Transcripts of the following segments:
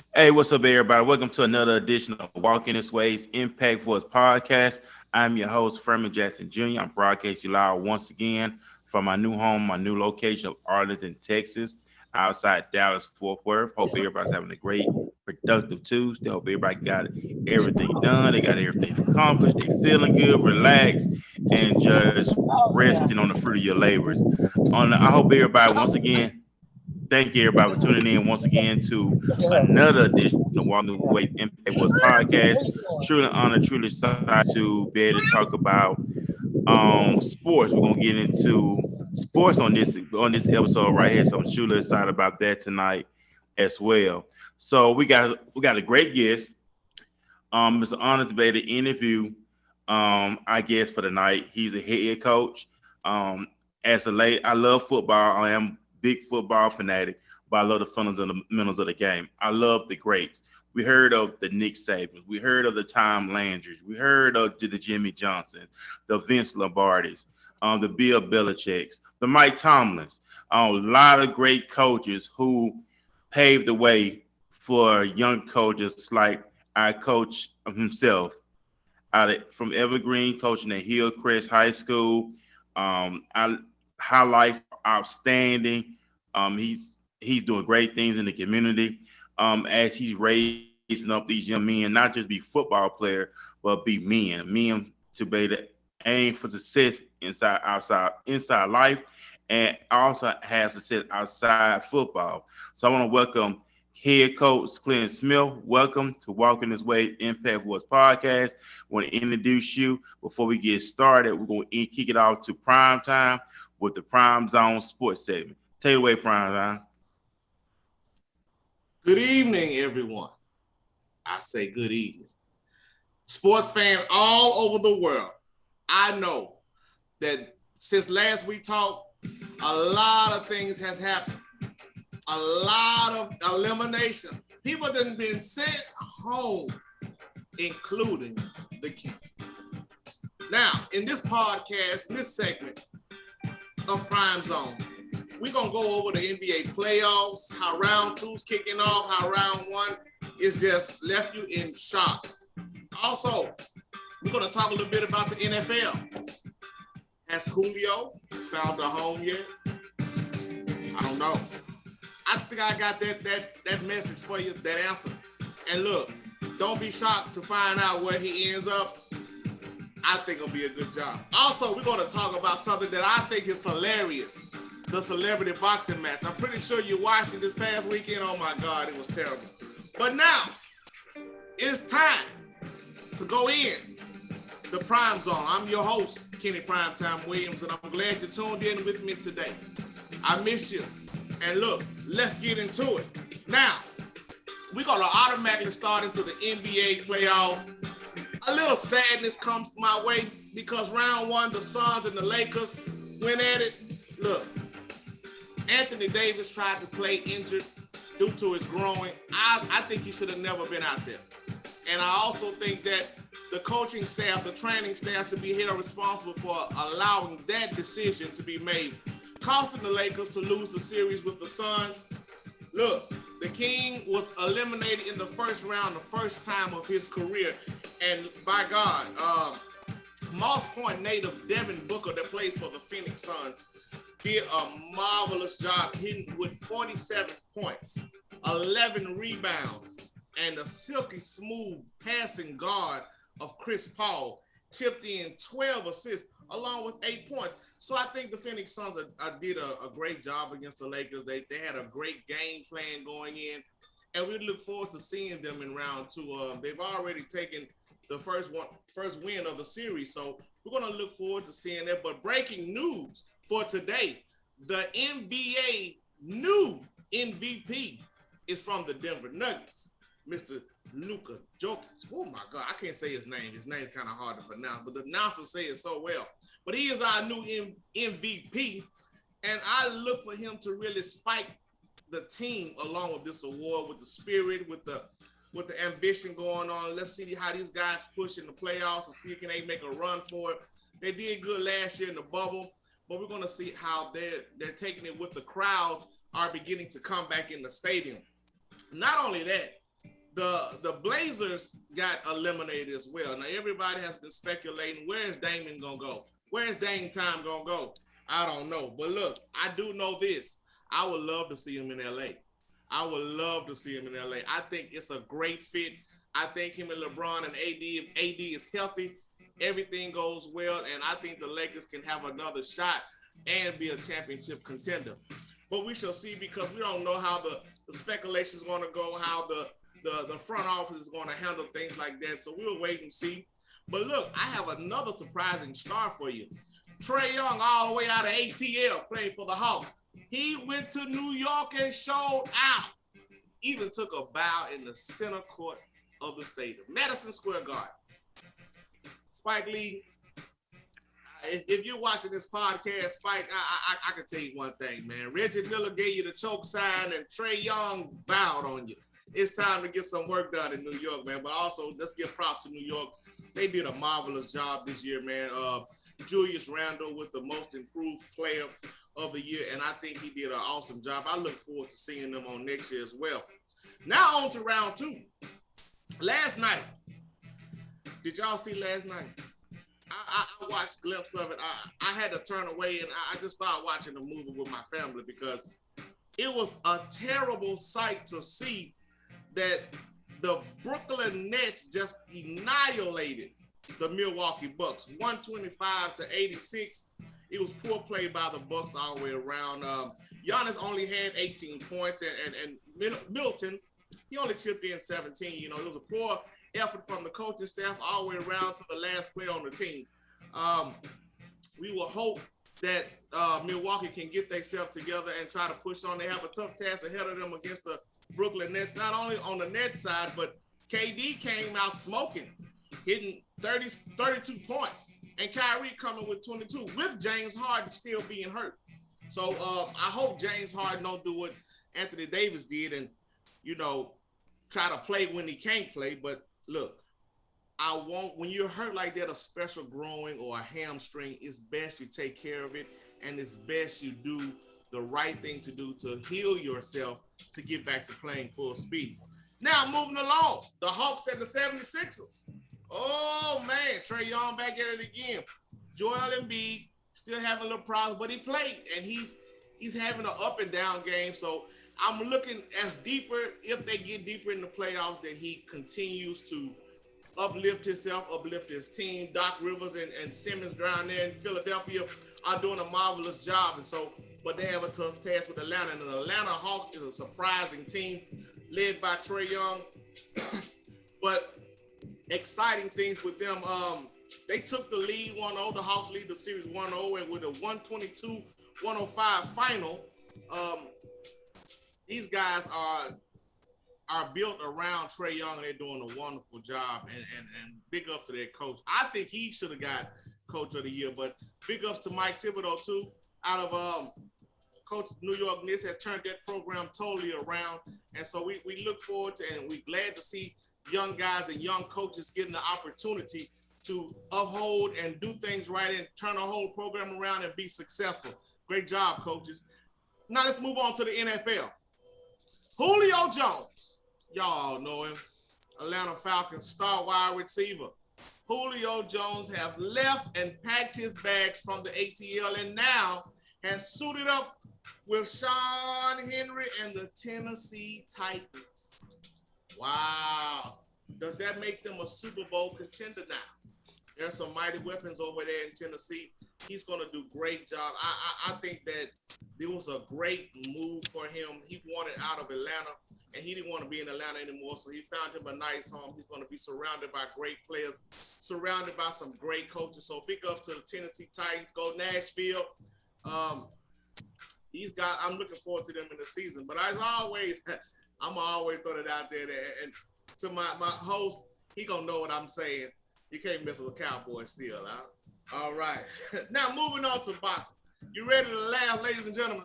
Hey, what's up, everybody? Welcome to another edition of Walking This Way's Impact Force podcast. I'm your host, Furman Jackson Jr. I'm broadcasting live once again from my new home, my new location of Arlington, Texas, outside Dallas, Fort Worth. Hope everybody's having a great, productive Tuesday. Hope everybody got everything done. They got everything accomplished. They feeling good, relaxed, and just resting on the fruit of your labors. I hope everybody once again thank you everybody for tuning in once again to another edition of Walking the Way Impact Wars podcast. Truly honored, truly excited to be able to talk about sports. We're gonna get into sports on this episode right here. So I'm truly excited about that tonight as well. So we got a great guest. It's an honor to be able to interview I guess for the night. He's a head coach. Um, as a late, I love football. I am big football fanatic, but I love the fundamentals of the game. I love the greats. We heard of the Nick Sabans. We heard of the Tom Landrys. We heard of the Jimmy Johnsons, the Vince Lombardis, the Bill Belichick's, the Mike Tomlins. A lot of great coaches who paved the way for young coaches like our coach himself from Evergreen, coaching at Hillcrest High School. I highlights outstanding. He's doing great things in the community as he's raising up these young men, not just be football player, but be men to be able to aim for success inside life, and also have success outside football. So I want to welcome head coach Clint Smith. Welcome to Walking This Way Impact Wars podcast. I want to introduce you. Before we get started, we're going to kick it off to prime time with the Prime Zone Sports segment. Take it away, Prime Zone. Good evening, everyone. I say good evening. Sports fan all over the world. I know that since last we talked, a lot of things has happened. A lot of eliminations. People that have been sent home, including the King. Now, in this podcast, in this segment of Prime Zone, we're going to go over the NBA playoffs, how round two's kicking off, how round one is just left you in shock. Also, we're going to talk a little bit about the NFL. Has Julio found a home yet? I don't know. I think I got that message for you, that answer. And look, don't be shocked to find out where he ends up. I think it'll be a good job. Also, we're going to talk about something that I think is hilarious. The celebrity boxing match. I'm pretty sure you watched it this past weekend. Oh my God, it was terrible. But now, it's time to go in the Prime Zone. I'm your host, Kenny Primetime Williams, and I'm glad you tuned in with me today. I miss you. And look, let's get into it. Now, we're going to automatically start into the NBA playoffs. A little sadness comes my way because round one, the Suns and the Lakers went at it. Look, Anthony Davis tried to play injured due to his groin. I think he should have never been out there. And I also think that the coaching staff, the training staff should be held responsible for allowing that decision to be made, costing the Lakers to lose the series with the Suns. Look, the King was eliminated in the first round, the first time of his career. And by God, Moss Point native Devin Booker that plays for the Phoenix Suns did a marvelous job hitting with 47 points, 11 rebounds, and a silky smooth passing guard of Chris Paul chipped in 12 assists along with 8 points. So I think the Phoenix Suns did a great job against the Lakers. They had a great game plan going in, and we look forward to seeing them in round two. They've already taken the first win of the series, so we're going to look forward to seeing that. But breaking news for today, the NBA new MVP is from the Denver Nuggets, Mr. Luka Jokic. Oh my God, I can't say his name. His name's kind of hard to pronounce, but the announcers say it so well. But he is our new MVP, and I look for him to really spike the team along with this award, with the spirit, with the ambition going on. Let's see how these guys push in the playoffs and see if they make a run for it. They did good last year in the bubble, but we're going to see how they're taking it with the crowd are beginning to come back in the stadium. Not only that, the Blazers got eliminated as well. Now everybody has been speculating, where is Damian gonna go? Where is Dame Time gonna go? I don't know. But look, I do know this. I would love to see him in LA. I would love to see him in LA. I think it's a great fit. I think him and LeBron and AD, if AD is healthy, everything goes well, and I think the Lakers can have another shot and be a championship contender. But we shall see, because we don't know how the speculation is going to go, how the front office is going to handle things like that. So we'll wait and see. But look, I have another surprising star for you. Trae Young, all the way out of ATL, playing for the Hawks. He went to New York and showed out. Even took a bow in the center court of the stadium, Madison Square Garden. Spike Lee, if you're watching this podcast, Spike, I can tell you one thing, man. Reggie Miller gave you the choke sign, and Trae Young bowed on you. It's time to get some work done in New York, man. But also, let's give props to New York. They did a marvelous job this year, man. Julius Randle was the most improved player of the year, and I think he did an awesome job. I look forward to seeing them on next year as well. Now on to round two. Last night, did y'all see last night? I watched a glimpse of it. I had to turn away, and I just started watching the movie with my family because it was a terrible sight to see that the Brooklyn Nets just annihilated the Milwaukee Bucks, 125-86. It was poor play by the Bucks all the way around. Giannis only had 18 points, and Middleton, he only chipped in 17. You know, it was a poor effort from the coaching staff all the way around to the last player on the team. We will hope that Milwaukee can get themselves together and try to push on. They have a tough task ahead of them against the Brooklyn Nets, not only on the Nets side, but KD came out smoking, hitting 32 points, and Kyrie coming with 22, with James Harden still being hurt. So I hope James Harden don't do what Anthony Davis did and, you know, try to play when he can't play. But look, when you're hurt like that, a special groin or a hamstring, it's best you take care of it, and it's best you do the right thing to do to heal yourself to get back to playing full speed. Now, moving along, the Hawks and the 76ers. Oh, man, Trae Young back at it again. Joel Embiid still having a little problem, but he played, and he's having an up and down game. So I'm looking as deeper, if they get deeper in the playoffs, that he continues to uplift himself, uplift his team. Doc Rivers and Simmons down there in Philadelphia are doing a marvelous job. And so, but they have a tough task with Atlanta. And the Atlanta Hawks is a surprising team led by Trae Young. But exciting things with them. They took the lead 1-0. The Hawks lead the series 1-0, and with a 122-105 final, these guys are built around Trae Young, and they're doing a wonderful job. And big up to their coach. I think he should have got Coach of the Year, but big ups to Mike Thibodeau too. Out of Coach New York Knicks had turned that program totally around, and so we look forward to, and we're glad to see young guys and young coaches getting the opportunity to uphold and do things right and turn the whole program around and be successful. Great job, coaches. Now let's move on to the NFL. Julio Jones, y'all know him, Atlanta Falcons star wide receiver. Julio Jones have left and packed his bags from the ATL and now has suited up with Sean Henry and the Tennessee Titans. Wow. Does that make them a Super Bowl contender now? There's some mighty weapons over there in Tennessee. He's going to do a great job. I think that it was a great move for him. He wanted out of Atlanta, and he didn't want to be in Atlanta anymore, so he found him a nice home. He's going to be surrounded by great players, surrounded by some great coaches. So big up to the Tennessee Titans. Go Nashville. These guys, I'm looking forward to them in the season. But as always, I'm always throw it out there. And to my host, he going to know what I'm saying. You can't mess with a cowboy still, huh? All right. Now, moving on to boxing. You ready to laugh, ladies and gentlemen?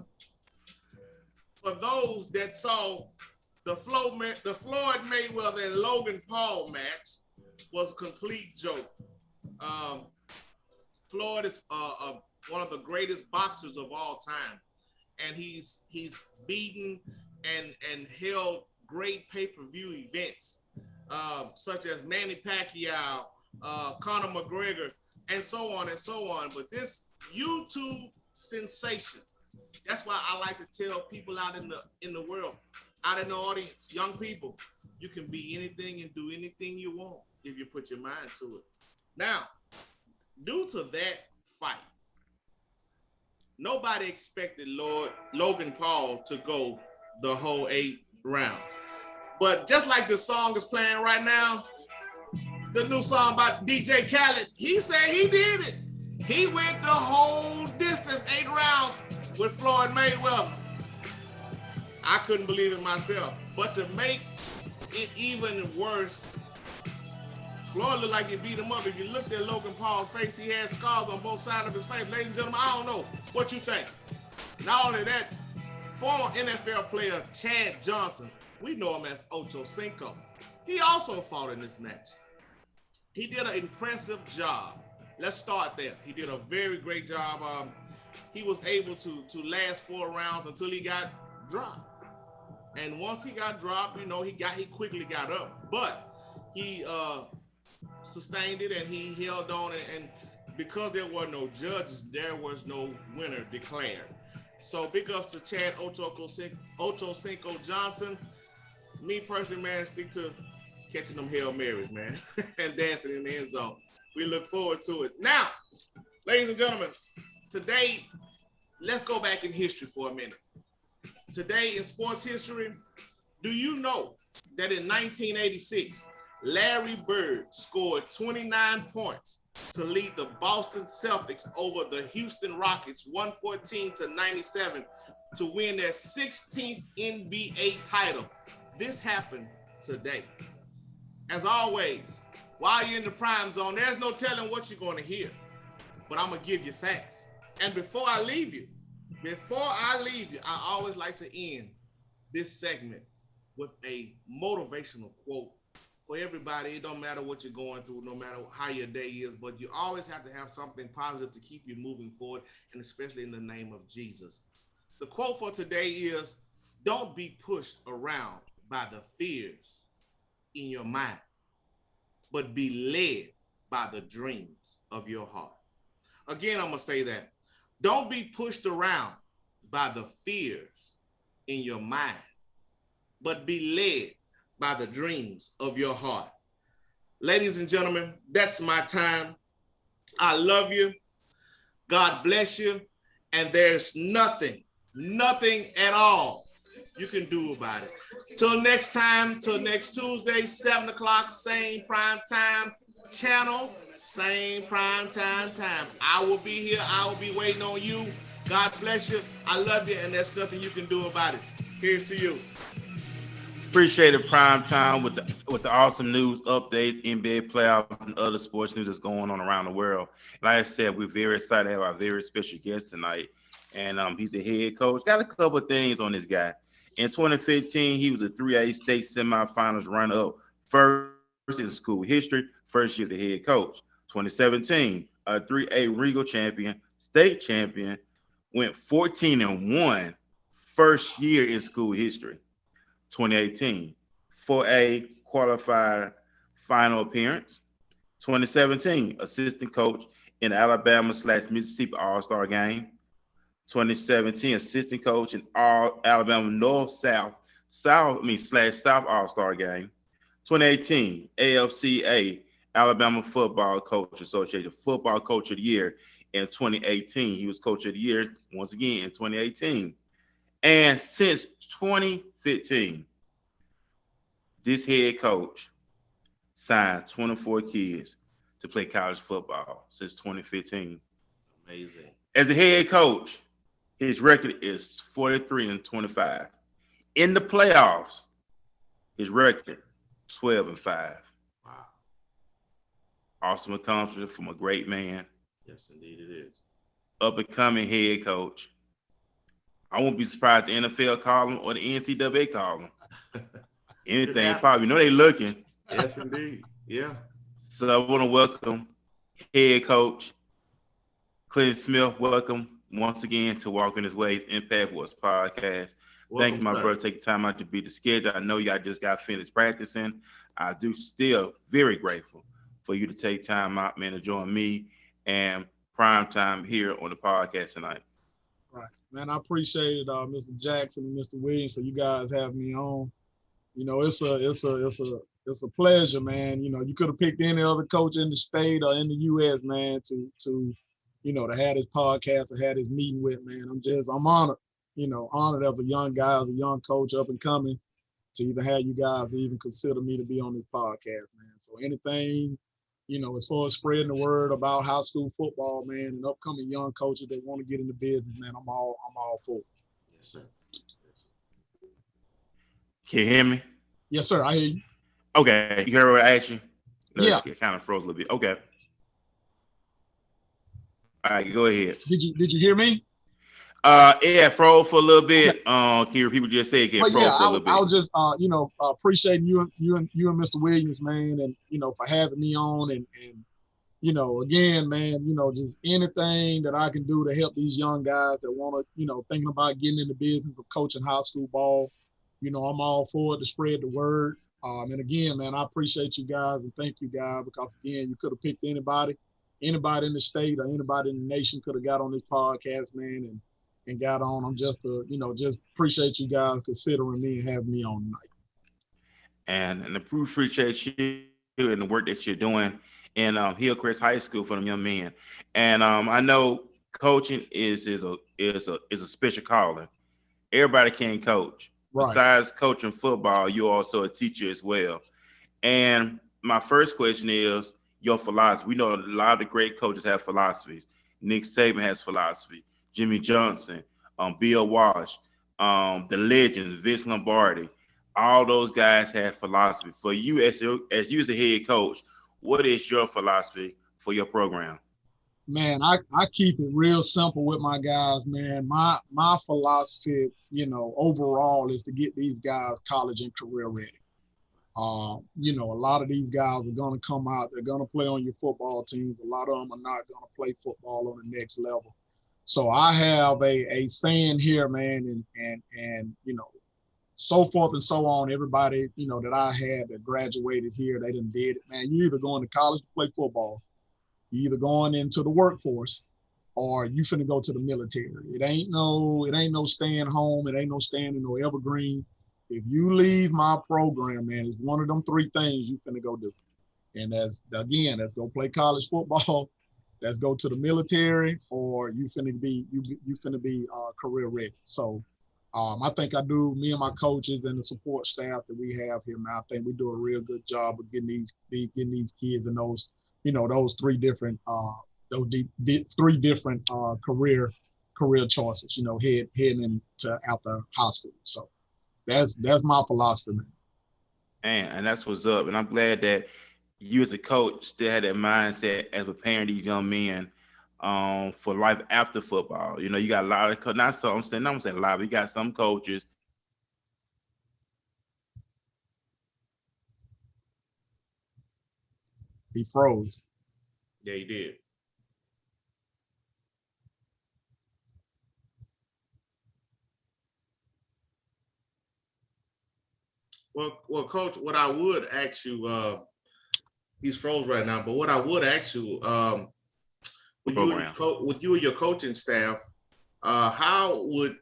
For those that saw the Floyd Mayweather and Logan Paul match, was a complete joke. Floyd is one of the greatest boxers of all time, and he's beaten and held great pay-per-view events such as Manny Pacquiao, Conor McGregor, and so on and so on. But this YouTube sensation, that's why I like to tell people out in the world, out in the audience, young people, you can be anything and do anything you want if you put your mind to it. Now, due to that fight, nobody expected Logan Paul to go the whole 8 rounds. But just like the song is playing right now, the new song by DJ Khaled, he said he did it. He went the whole distance, 8 rounds with Floyd Mayweather. I couldn't believe it myself. But to make it even worse, Floyd looked like he beat him up. If you looked at Logan Paul's face, he had scars on both sides of his face. Ladies and gentlemen, I don't know what you think. Not only that, former NFL player Chad Johnson, we know him as Ocho Cinco, he also fought in this match. He did an impressive job. Let's start there. He did a very great job. He was able to last 4 rounds until he got dropped. And once he got dropped, you know, he quickly got up. But he sustained it and he held on. And because there were no judges, there was no winner declared. So big ups to Chad Ocho Cinco Johnson. Me personally, man, stick to catching them Hail Marys, man, and dancing in the end zone. We look forward to it. Now, ladies and gentlemen, today, let's go back in history for a minute. Today in sports history, do you know that in 1986, Larry Bird scored 29 points to lead the Boston Celtics over the Houston Rockets 114-97 to win their 16th NBA title? This happened today. As always, while you're in the prime zone, there's no telling what you're going to hear, but I'm going to give you facts. And before I leave you, I always like to end this segment with a motivational quote for everybody. It don't matter what you're going through, no matter how your day is, but you always have to have something positive to keep you moving forward, and especially in the name of Jesus. The quote for today is, don't be pushed around by the fears in your mind, but be led by the dreams of your heart. Again, I'm going to say that. Don't be pushed around by the fears in your mind, but be led by the dreams of your heart. Ladies and gentlemen, that's my time. I love you. God bless you. And there's nothing at all you can do about it. Till next time, till next Tuesday, 7 o'clock, same prime time channel, same prime time. I will be here. I will be waiting on you. God bless you. I love you, and there's nothing you can do about it. Here's to you. Appreciate it, prime time with the awesome news updates, NBA playoffs, and other sports news that's going on around the world. Like I said, we're very excited to have our very special guest tonight, and he's a head coach. Got a couple of things on this guy. In 2015, he was a 3A state semifinals runner-up, first in school history, first year as a head coach. 2017, a 3A Regal champion, state champion, went 14-1, first year in school history. 2018, 4A qualified final appearance. 2017, assistant coach in Alabama/Mississippi All-Star game. 2017, assistant coach in all Alabama North/South All-Star game. 2018, AFCA Alabama Football Coach Association Football Coach of the Year in 2018. He was Coach of the Year once again in 2018. And since 2015, this head coach signed 24 kids to play college football since 2015. Amazing. As a head coach, his record is 43-25. In the playoffs, his record 12-5. Wow. Awesome accomplishment from a great man. Yes, indeed it is. Up and coming head coach. I won't be surprised the NFL call him or the NCAA call him. Anything, probably. You know they looking. Yes, indeed. Yeah. So I want to welcome head coach Clinton Smith. Welcome once again to Walking His Ways Impact Wars podcast. Thank you, Welcome, my sir. brother. Take time out to beat the schedule. I know y'all just got finished practicing. I do still very grateful for you to take time out, man, to join me and prime time here on the podcast tonight. Right. Man, I appreciate Mr. Jackson and Mr. Williams for you guys having me on. It's a pleasure, man. You could have picked any other coach in the state or in the US, man, to have this podcast or have this meeting with, man. I'm honored, honored as a young guy, as a young coach up and coming, to even have you guys even consider me to be on this podcast, man. So anything, as far as spreading the word about high school football, man, and upcoming young coaches that want to get into business, man, I'm all for it. Yes, sir. Yes, Can you hear me? Yes, sir. I hear you. Okay, you heard what I asked you? No, Yeah. it kind of froze a little bit. Okay. All right, go ahead. Did you hear me? Yeah, froze for a little bit. Can you repeat what you just said? Get But yeah, froze for a little I bit. was just appreciating you and Mr. Williams, man, and for having me on and again, man, just anything that I can do to help these young guys that want to, thinking about getting in the business of coaching high school ball, I'm all for it to spread the word. And again, man, I appreciate you guys and thank you guys because again, you could have picked anybody in the state or anybody in the nation could have got on this podcast, man, and got on. I'm just appreciate you guys considering me and having me on tonight. And appreciate you and the work that you're doing in Hillcrest High School for them young men. And I know coaching is a special calling. Everybody can coach. Right. Besides coaching football, you're also a teacher as well. And my first question is your philosophy. We know a lot of the great coaches have philosophies. Nick Saban has philosophy. Jimmy Johnson, Bill Walsh, the legends, Vince Lombardi. All those guys have philosophy. For you as you as a head coach, what is your philosophy for your program? Man, I keep it real simple with my guys, man. My philosophy, overall is to get these guys college and career ready. A lot of these guys are going to come out. They're going to play on your football teams. A lot of them are not going to play football on the next level. So I have a saying here, man, and so forth and so on. Everybody, that I had that graduated here, they done did it, man. You either going to college to play football, you either going into the workforce, or you finna go to the military. It ain't no staying home. It ain't no staying in no evergreen. If you leave my program, man, it's one of them three things you finna go do. And that's go play college football, that's go to the military, or you finna be career ready. So I think me and my coaches and the support staff that we have here, man, I think we do a real good job of getting these kids in those, those three different three different career choices, heading into after high school. So that's my philosophy, man. And that's what's up. And I'm glad that you as a coach still had that mindset as preparing these young men for life after football. You got a lot of not so I'm saying a lot, but you got some coaches. He froze. yeah, he did. Well, Coach, what I would ask you, he's froze right now. But what I would ask you, with you and your coaching staff, how would,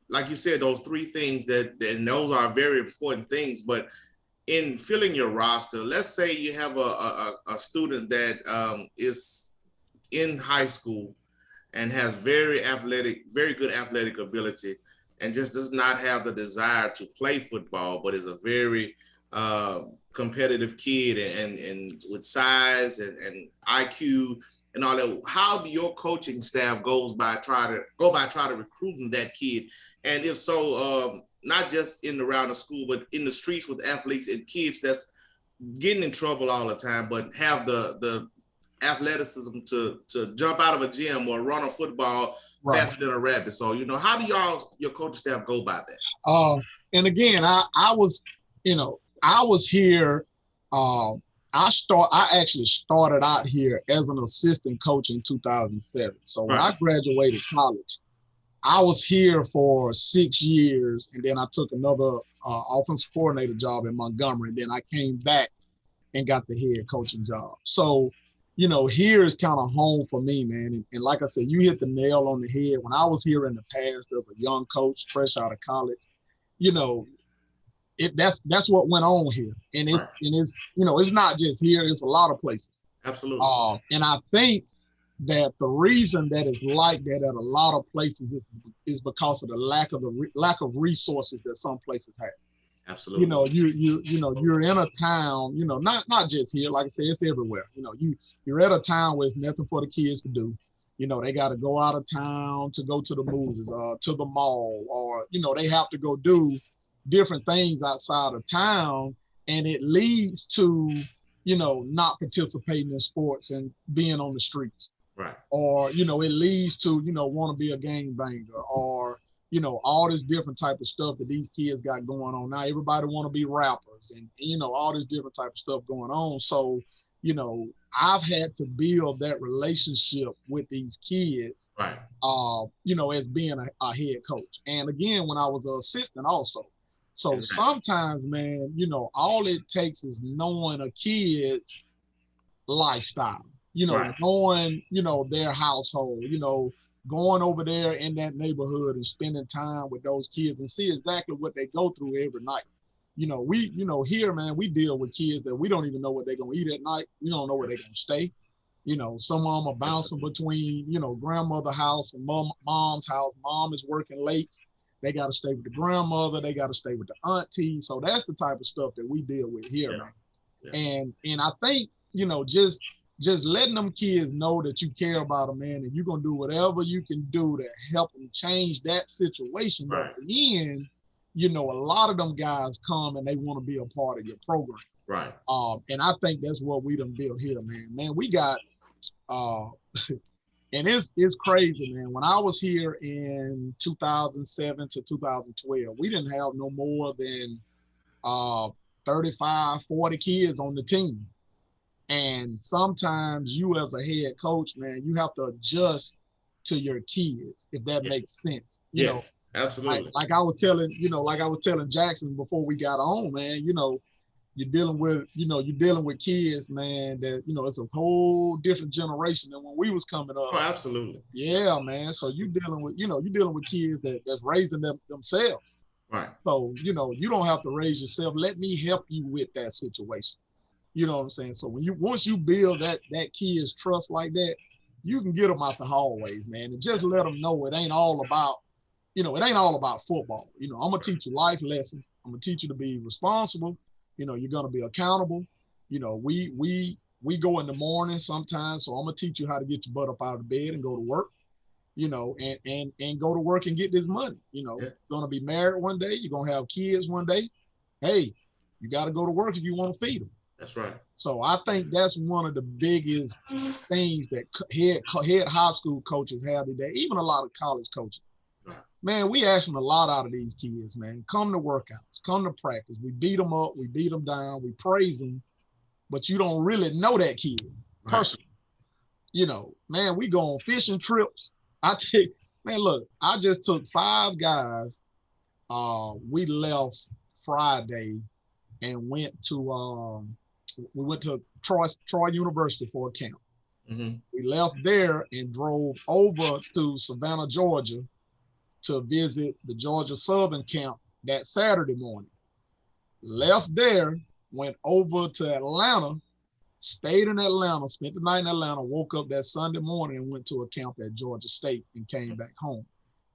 like you said, those three things and those are very important things. But in filling your roster, let's say you have a student that is in high school and has very good athletic ability, and just does not have the desire to play football, but is a very competitive kid and with size and IQ and all that. How do your coaching staff try to recruiting that kid? And if so, not just in around the school, but in the streets with athletes and kids that's getting in trouble all the time, but have the athleticism to jump out of a gym or run a football faster than a rabbit. So, how do your coaching staff go about that? And again, I was here. I actually started out here as an assistant coach in 2007. So when I graduated college, I was here for 6 years, and then I took another offense coordinator job in Montgomery. And then I came back and got the head coaching job. So, here is kind of home for me, man. And like I said, you hit the nail on the head. When I was here in the past as a young coach, fresh out of college, you know, that's what went on here. And Right. it's not just here, it's a lot of places. Absolutely. And I think that the reason that it's like that at a lot of places is because of the lack of resources that some places have. Absolutely. You're in a town, not just here, like I said, it's everywhere. You're at a town where it's nothing for the kids to do. They got to go out of town to go to the movies, to the mall, or they have to go do different things outside of town, and it leads to not participating in sports and being on the streets. Right. Or it leads to want to be a gangbanger, or all this different type of stuff that these kids got going on now. Everybody want to be rappers, and all this different type of stuff going on. So I've had to build that relationship with these kids, right? As being a head coach, and again when I was an assistant also. So sometimes, man, all it takes is knowing a kid's lifestyle, right. knowing, their household, going over there in that neighborhood and spending time with those kids and see exactly what they go through every night. Here, man, we deal with kids that we don't even know what they're going to eat at night. We don't know where they're going to stay. Some of them are bouncing between, grandmother's house and mom's house. Mom is working late. They got to stay with the grandmother. They got to stay with the auntie. So that's the type of stuff that we deal with here, man. Yeah. And I think, just letting them kids know that you care about them, man, and you're going to do whatever you can do to help them change that situation. Right. But at the end, a lot of them guys come and they want to be a part of your program. Right. And I think that's what we done built here, man. Man, we got, and it's crazy, man. When I was here in 2007 to 2012, we didn't have no more than 35, 40 kids on the team. And sometimes you as a head coach, man, you have to adjust to your kids, if that makes sense. Yes, absolutely. Like I was telling Jackson before we got on, man, you're dealing with kids, man, that, it's a whole different generation than when we was coming up. Oh, absolutely. Yeah, man. So you're dealing with kids that's raising themselves. Right. So, you don't have to raise yourself. Let me help you with that situation. You know what I'm saying? So once you build that kid's trust like that, you can get them out the hallways, man, and just let them know it ain't all about football. I'm gonna teach you life lessons. I'm gonna teach you to be responsible. You're gonna be accountable. We go in the morning sometimes, so I'm gonna teach you how to get your butt up out of bed and go to work. And go to work and get this money. You're gonna be married one day. You're gonna have kids one day. Hey, you got to go to work if you want to feed them. That's right. So I think that's one of the biggest things that head high school coaches have today, even a lot of college coaches. Right. Man, we asking a lot out of these kids, man. Come to workouts, come to practice. We beat them up, we beat them down, we praise them, but you don't really know that kid personally. Right. Man, we go on fishing trips. I tell you, man, look, I just took 5 guys. We left Friday and went to Troy University for a camp. Mm-hmm. We left there and drove over to Savannah, Georgia to visit the Georgia Southern camp that Saturday morning. Left there, went over to Atlanta, stayed in Atlanta, spent the night in Atlanta, woke up that Sunday morning and went to a camp at Georgia State and came back home.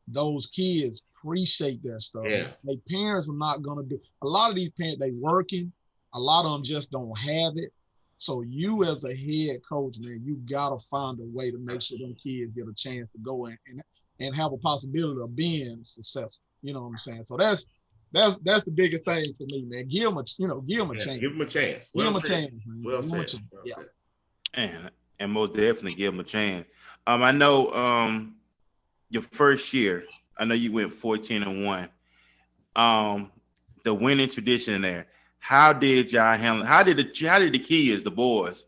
Those kids appreciate that stuff. Yeah. Their parents are not going to do. A lot of these parents, they working. A lot of them just don't have it. So you as a head coach, man, you got to find a way to make sure them kids get a chance to go in and have a possibility of being successful. You know what I'm saying? So that's the biggest thing for me, man. Give them a chance. Give them a chance. Well said. Well said. And most definitely give them a chance. I know your first year, I know you went 14-1. The winning tradition there. How did y'all handle it? How did the kids, the boys,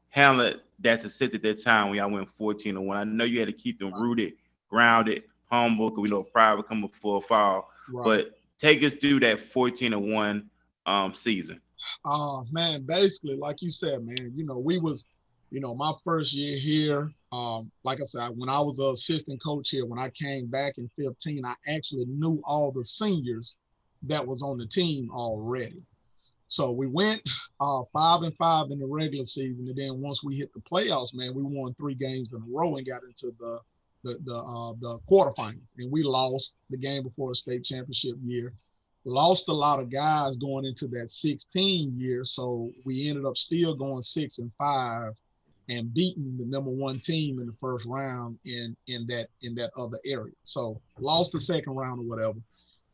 handle it that success at that time when y'all went 14-1? I know you had to keep them rooted, grounded, humble because we know pride will come before fall. Right. But take us through that 14-1 season. Man, basically, like you said, man, we was, my first year here, like I said, when I was an assistant coach here, when I came back in 15, I actually knew all the seniors that was on the team already. So we went 5-5 in the regular season, and then once we hit the playoffs, man, we won 3 games in a row and got into the quarterfinals, and we lost the game before the state championship year. Lost a lot of guys going into that 16 year, so we ended up still going 6-5 and beating the number 1 team in the first round in that other area. So lost the second round or whatever.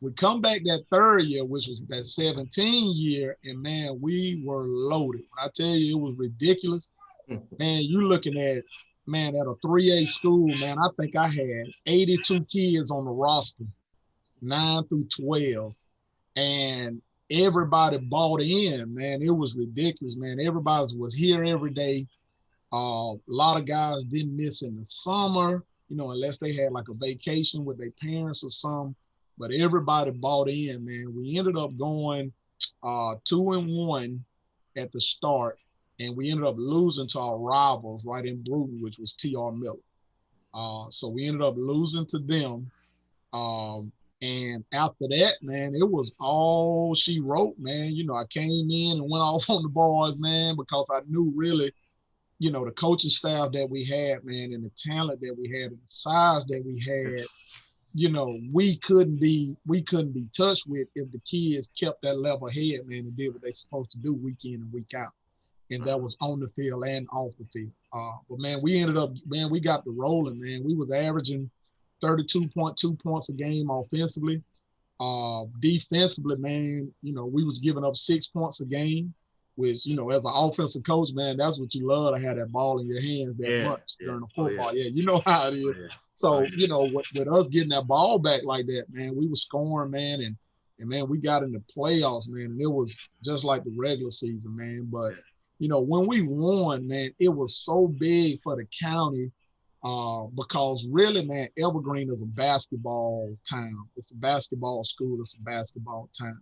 We come back that third year, which was that 17 year, and man, we were loaded. When I tell you, it was ridiculous. Man, you looking at, man, at a 3A school, man, I think I had 82 kids on the roster, 9 through 12. And everybody bought in, man. It was ridiculous, man. Everybody was here every day. A lot of guys didn't miss in the summer, unless they had like a vacation with their parents or something. But everybody bought in, man. We ended up going 2-1 at the start, and we ended up losing to our rivals right in Bruton, which was T.R. Miller. So we ended up losing to them. And after that, man, it was all she wrote, man. I came in and went off on the boys, man, because I knew really, the coaching staff that we had, man, and the talent that we had and the size that we had, we couldn't be touched with if the kids kept that level head, man, and did what they supposed to do week in and week out. And that was on the field and off the field. But man, we got the rolling, man. We was averaging 32.2 points a game offensively. Defensively, man, we was giving up 6 points a game, which, as an offensive coach, man, that's what you love, to have that ball in your hands that much during the football. Yeah, you know how it is. So, with us getting that ball back like that, man, we were scoring, man, and man, we got in the playoffs, man, and it was just like the regular season, man. But, when we won, man, it was so big for the county. Because really, man, Evergreen is a basketball town. It's a basketball school. It's a basketball town.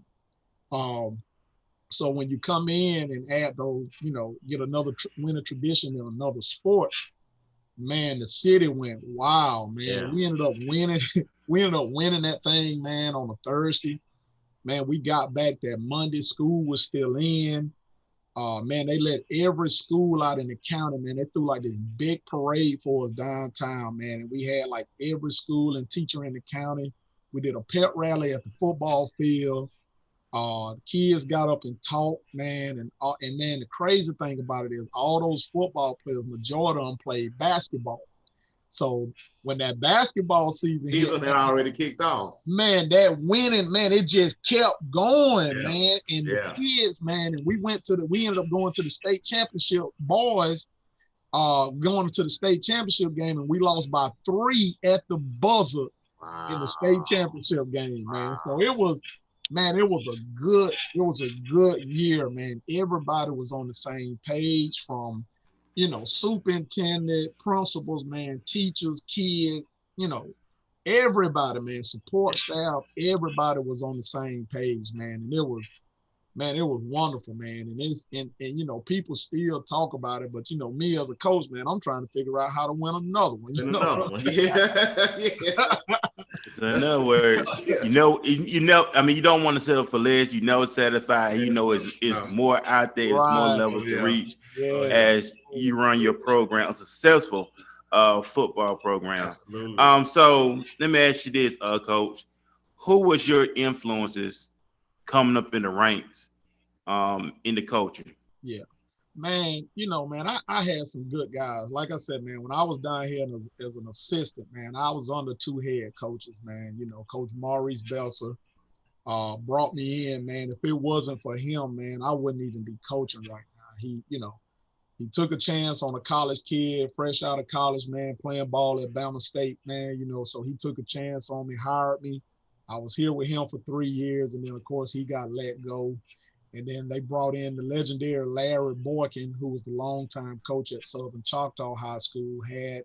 So when you come in and add those, get another winning tradition in another sport, man, the city went wow, man. Yeah. We ended up winning. We ended up winning that thing, man, on a Thursday. Man, we got back that Monday. School was still in. Man, they let every school out in the county, man. They threw like this big parade for us downtown, man. And we had like every school and teacher in the county. We did a pep rally at the football field. The kids got up and talked, man. And man, the crazy thing about it is all those football players, majority of them played basketball. So when that basketball season had already kicked off, man, that winning, man, it just kept going, man. And the kids, man, and we ended up going to the state championship, boys, going to the state championship game, and we lost by 3 at the buzzer in the state championship game, man. So it was a good year, man. Everybody was on the same page, from superintendent, principals, man, teachers, kids, everybody, man, support staff, everybody was on the same page, man. And it was wonderful, man. And people still talk about it, but me as a coach, man, I'm trying to figure out how to win another one. Another one. So in other words, I mean, you don't want to settle for less. It's satisfied. It's more out there. It's more levels to reach as you run your program, a successful football program. Absolutely. So let me ask you this, Coach. Who was your influences coming up in the ranks in the coaching? Yeah. Man, man, I had some good guys. Like I said, man, when I was down here as an assistant, man, I was under 2 head coaches, man. Coach Maurice Belser brought me in, man. If it wasn't for him, man, I wouldn't even be coaching right now. He took a chance on a college kid, fresh out of college, man, playing ball at Bama State, man, so he took a chance on me, hired me. I was here with him for 3 years, and then, of course, he got let go. And then they brought in the legendary Larry Boykin, who was the longtime coach at Southern Choctaw High School, had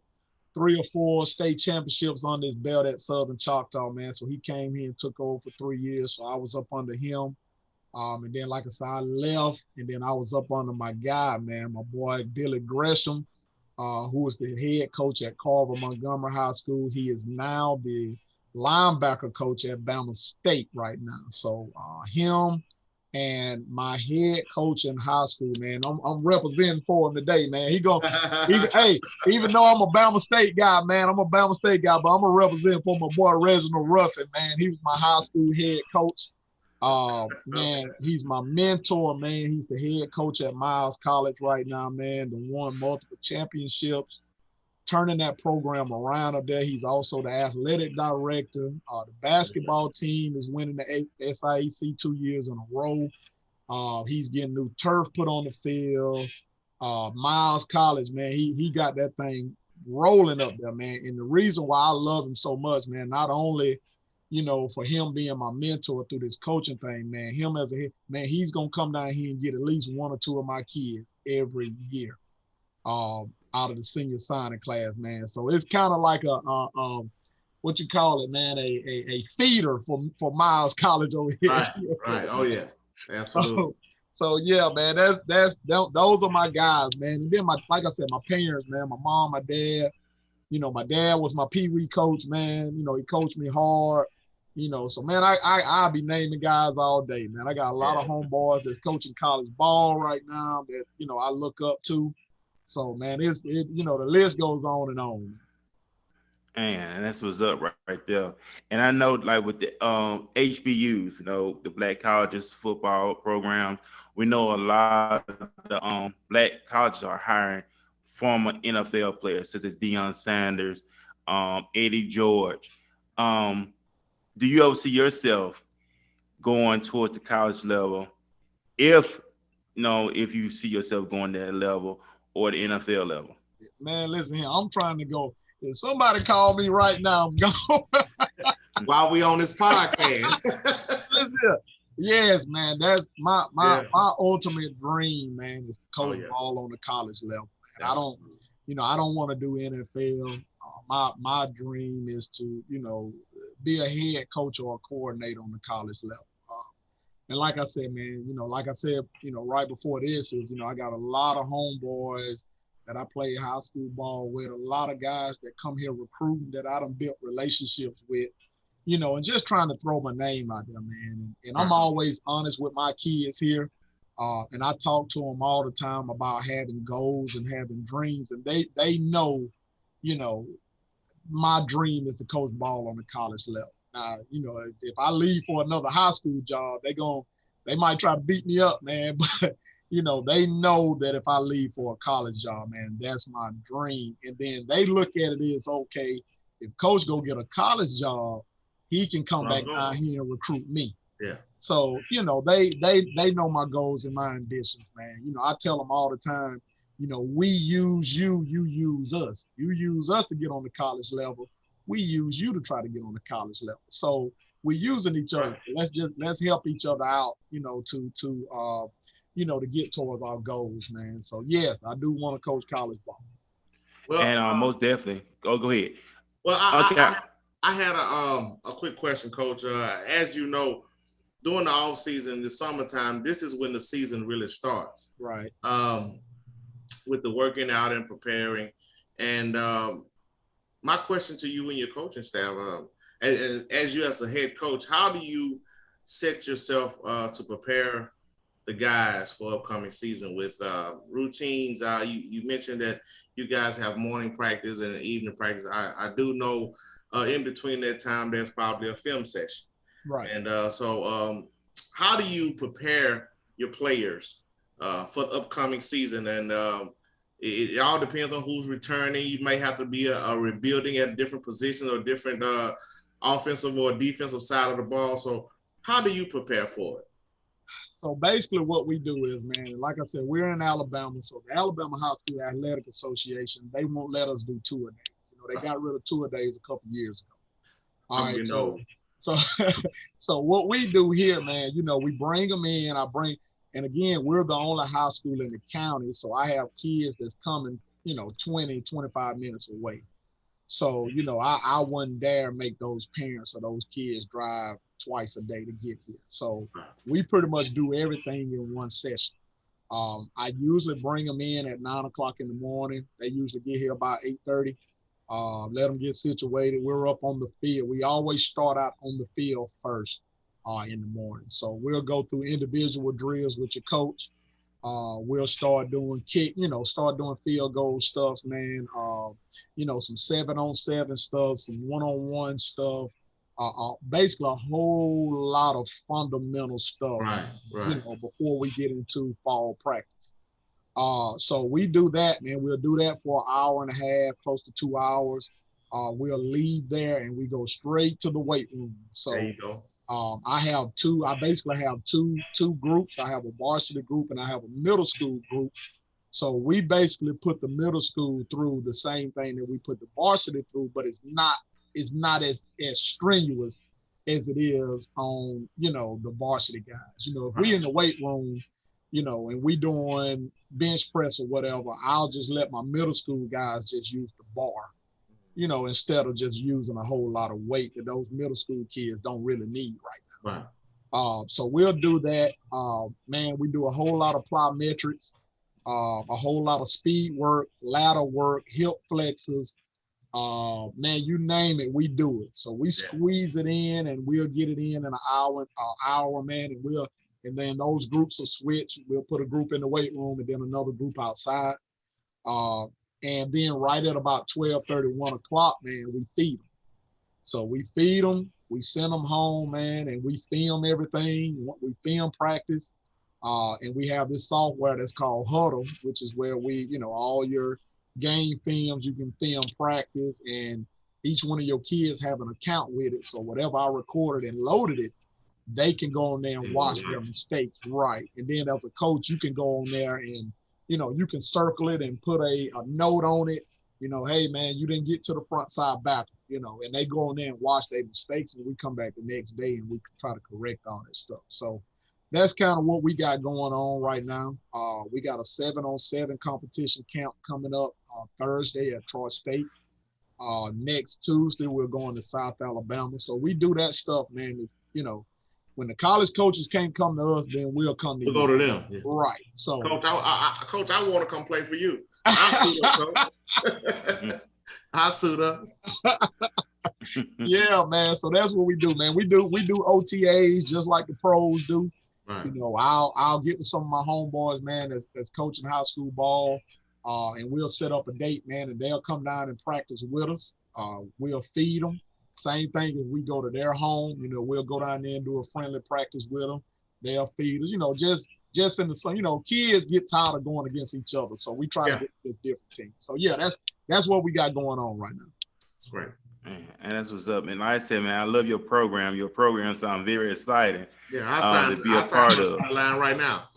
3 or 4 state championships on his belt at Southern Choctaw, man. So he came here and took over for 3 years. So I was up under him. And then, like I said, I left, and then I was up under my guy, man, my boy Billy Gresham, who is the head coach at Carver Montgomery High School. He is now the linebacker coach at Bama State right now. So him and my head coach in high school, man, I'm representing for him today, man. Hey, even though I'm a Bama State guy, man, I'm a Bama State guy, but I'm gonna represent for my boy Reginald Ruffin, man. He was my high school head coach. Man, he's my mentor, man. He's the head coach at Miles College right now, man. They won multiple championships, turning that program around up there. He's also the athletic director. The basketball team is winning the SIAC 2 years in a row. He's getting new turf put on the field. Miles College, man, he got that thing rolling up there, man. And the reason why I love him so much, man, not only for him being my mentor through this coaching thing, man, him as a man, he's gonna come down here and get at least 1 or 2 of my kids every year, out of the senior signing class, man. So it's kind of like a what you call it, man, a feeder for Miles College over here. Right. Oh yeah, absolutely. So yeah, man, those are my guys, man. And then like I said, my parents, man, my mom, my dad. My dad was my Pee Wee coach, man. He coached me hard. So man, I'll be naming guys all day, man. I got a lot of homeboys that's coaching college ball right now that I look up to. So man, the list goes on and on. And that's what's up right there. And I know, like with the HBUs, the Black Colleges football program, we know a lot of the Black colleges are hiring former NFL players such as Deion Sanders, Eddie George. Do you ever see yourself going towards the college level if you see yourself going to that level or the NFL level? Man, listen here, I'm trying to go. If somebody call me right now, I'm going. While we on this podcast. Listen here. Yes, man, that's my ultimate dream, man, is to coach ball on the college level. Man. I don't want to do NFL. My dream is to, be a head coach or a coordinator on the college level. And like I said, man, right before this is, I got a lot of homeboys that I play high school ball with, a lot of guys that come here recruiting that I done built relationships with, and just trying to throw my name out there, man. And I'm always honest with my kids here. And I talk to them all the time about having goals and having dreams. And they know, my dream is to coach ball on the college level. Now, if I leave for another high school job, they might try to beat me up, man. But, they know that if I leave for a college job, man, that's my dream. And then they look at it as, okay, if coach go get a college job, he can come back down here and recruit me. Yeah. So, they know my goals and my ambitions, man. I tell them all the time, we use you, you use us. You use us to get on the college level. We use you to try to get on the college level. So we're using each other. Let's help each other out, to get towards our goals, man. So yes, I do want to coach college ball. Well, and most definitely. Go ahead. Well, I had a quick question, Coach. As you know, during the off season, the summertime, this is when the season really starts. Right. With the working out and preparing. And my question to you and your coaching staff, and as you as a head coach, how do you set yourself to prepare the guys for upcoming season with routines? You mentioned that you guys have morning practice and evening practice. I do know in between that time, there's probably a film session. Right. And so how do you prepare your players for the upcoming season? And it all depends on who's returning. You may have to be a rebuilding at different positions or different offensive or defensive side of the ball. So how do you prepare for it? So basically what we do is, man, like I said, we're in Alabama. So the Alabama High School Athletic Association, they won't let us do tour days. They got rid of tour days a couple years ago. All right, so what we do here, man, we bring them in. And again, we're the only high school in the county. So I have kids that's coming, 20, 25 minutes away. So, I wouldn't dare make those parents or those kids drive twice a day to get here. So we pretty much do everything in one session. I usually bring them in at 9 o'clock in the morning. They usually get here about 8:30. Let them get situated. We're up on the field. We always start out on the field first in the morning. So we'll go through individual drills with your coach. We'll start doing start doing field goal stuff, man. Some 7-on-7 stuff, some 1-on-1 stuff. Basically a whole lot of fundamental stuff, Right. Before we get into fall practice. So we do that, man. We'll do that for an hour and a half, close to 2 hours. We'll leave there and we go straight to the weight room. So there you go. I basically have two groups. I have a varsity group and I have a middle school group. So we basically put the middle school through the same thing that we put the varsity through, but it's not as strenuous as it is on, the varsity guys. If we in the weight room, and we doing bench press or whatever, I'll just let my middle school guys just use the bar, instead of just using a whole lot of weight that those middle school kids don't really need right now. Right. So we'll do that. Man, we do a whole lot of plyometrics, a whole lot of speed work, ladder work, hip flexors. Man, you name it, we do it. So we squeeze it in and we'll get it in an hour, man, and then those groups will switch. We'll put a group in the weight room and then another group outside. And then right at about 12:30, 1 o'clock, man, we feed them. So we feed them, we send them home, man, and we film everything. We film practice. And we have this software that's called Huddle, which is where all your game films, you can film practice, and each one of your kids have an account with it. So whatever I recorded and loaded it, they can go on there and watch their mistakes, right? And then as a coach, you can go on there and, you can circle it and put a note on it, hey, man, you didn't get to the front side back, and they go on there and watch their mistakes, and we come back the next day and we try to correct all that stuff. So that's kind of what we got going on right now. We got a 7-on-7 competition camp coming up on Thursday at Troy State. Next Tuesday, we're going to South Alabama. So we do that stuff, man. It's, when the college coaches can't come to us, then we'll come to you. We'll go to them. Yeah. Right. So, Coach, I want to come play for you. I'll suit up, Coach. I'll suit up. Yeah, man. So that's what we do, man. We do OTAs just like the pros do. Right. I'll get with some of my homeboys, man, that's coaching high school ball, and we'll set up a date, man, and they'll come down and practice with us. We'll feed them. Same thing as we go to their home, we'll go down there and do a friendly practice with them. They'll feed us, just in the sun. Kids get tired of going against each other, so we try to get this different team. So yeah, that's what we got going on right now. That's great. And that's what's up. And like I said, man, I love your program. Your program sounds very exciting. Yeah, I be a part of. Line right now.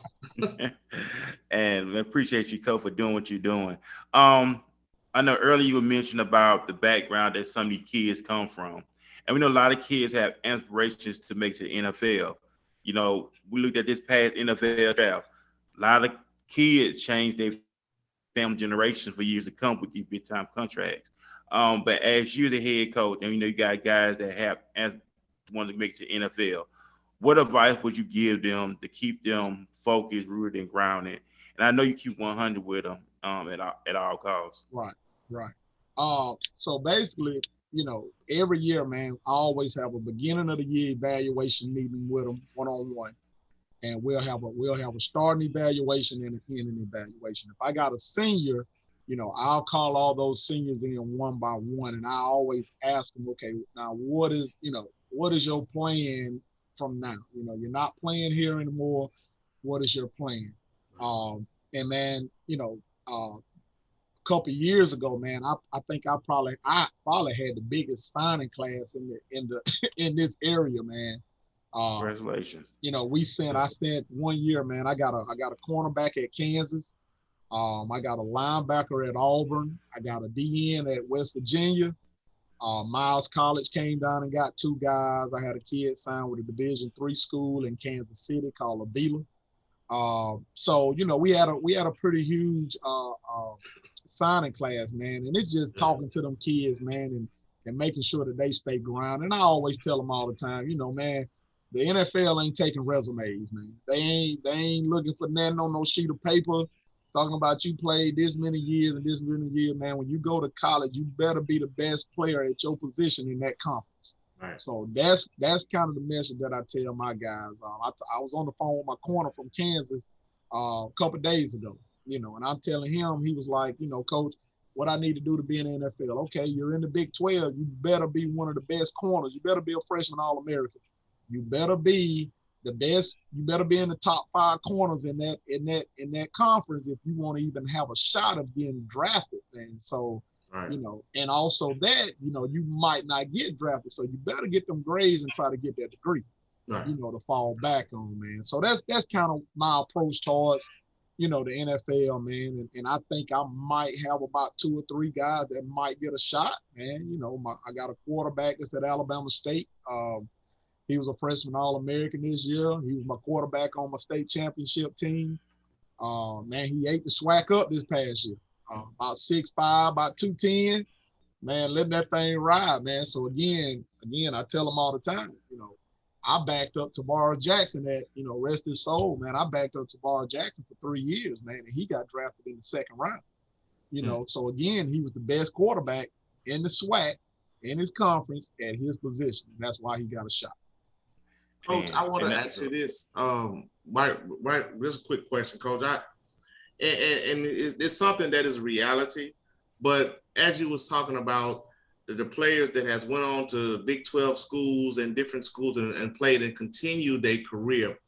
And I appreciate you, Coach, for doing what you're doing. I know earlier you were mentioning about the background that some of these kids come from. And we know a lot of kids have aspirations to make it to the NFL. We looked at this past NFL draft. A lot of kids changed their family generations for years to come with these big-time contracts. But as you're the head coach, and you got guys that have want to make it to NFL, what advice would you give them to keep them focused, rooted, and grounded? And I know you keep 100 with them at all costs. Right. So basically, every year, man, I always have a beginning of the year evaluation meeting with them one-on-one, and we'll have a starting evaluation and an ending evaluation. If I got a senior, I'll call all those seniors in one by one, and I always ask them, okay, now what is your plan from now? You're not playing here anymore. What is your plan? And man, a couple of years ago, man, I think I probably had the biggest signing class in this area, man. Congratulations. I sent 1 year, man. I got a cornerback at Kansas. I got a linebacker at Auburn. I got a DN at West Virginia. Miles College came down and got 2 guys. I had a kid sign with a Division III school in Kansas City called Avila. So we had a pretty huge signing class, man, and it's just talking to them kids, man, and making sure that they stay grounded. And I always tell them all the time, man, the NFL ain't taking resumes, man. They ain't looking for nothing on no sheet of paper talking about you played this many years and this many years, man. When you go to college, you better be the best player at your position in that conference. Right. So that's kind of the message that I tell my guys. I was on the phone with my corner from Kansas a couple of days ago, and I'm telling him, he was like, Coach, what I need to do to be in the NFL. Okay, you're in the Big 12. You better be one of the best corners. You better be a freshman All-American. You better be the best. You better be in the top 5 corners in that conference if you want to even have a shot of getting drafted. And so, right. And also that, you might not get drafted. So you better get them grades and try to get that degree, right. To fall back on, man. So that's kind of my approach towards, the NFL, man. And I think I might have about 2 or 3 guys that might get a shot, man. I got a quarterback that's at Alabama State. He was a freshman All-American this year. He was my quarterback on my state championship team. Man, he ate the SWAC up this past year. About 6'5", about 210. Man, letting that thing ride, man. So again, I tell him all the time, I backed up Tavares Jackson at, rest his soul, man. I backed up Tavares Jackson for 3 years, man, and he got drafted in the 2nd round. So again, he was the best quarterback in the SWAC in his conference at his position. And that's why he got a shot. Coach, I want to ask you this. Right, this quick question, Coach. And it's something that is reality, but as you was talking about the players that has went on to Big 12 schools and different schools and played and continued their career,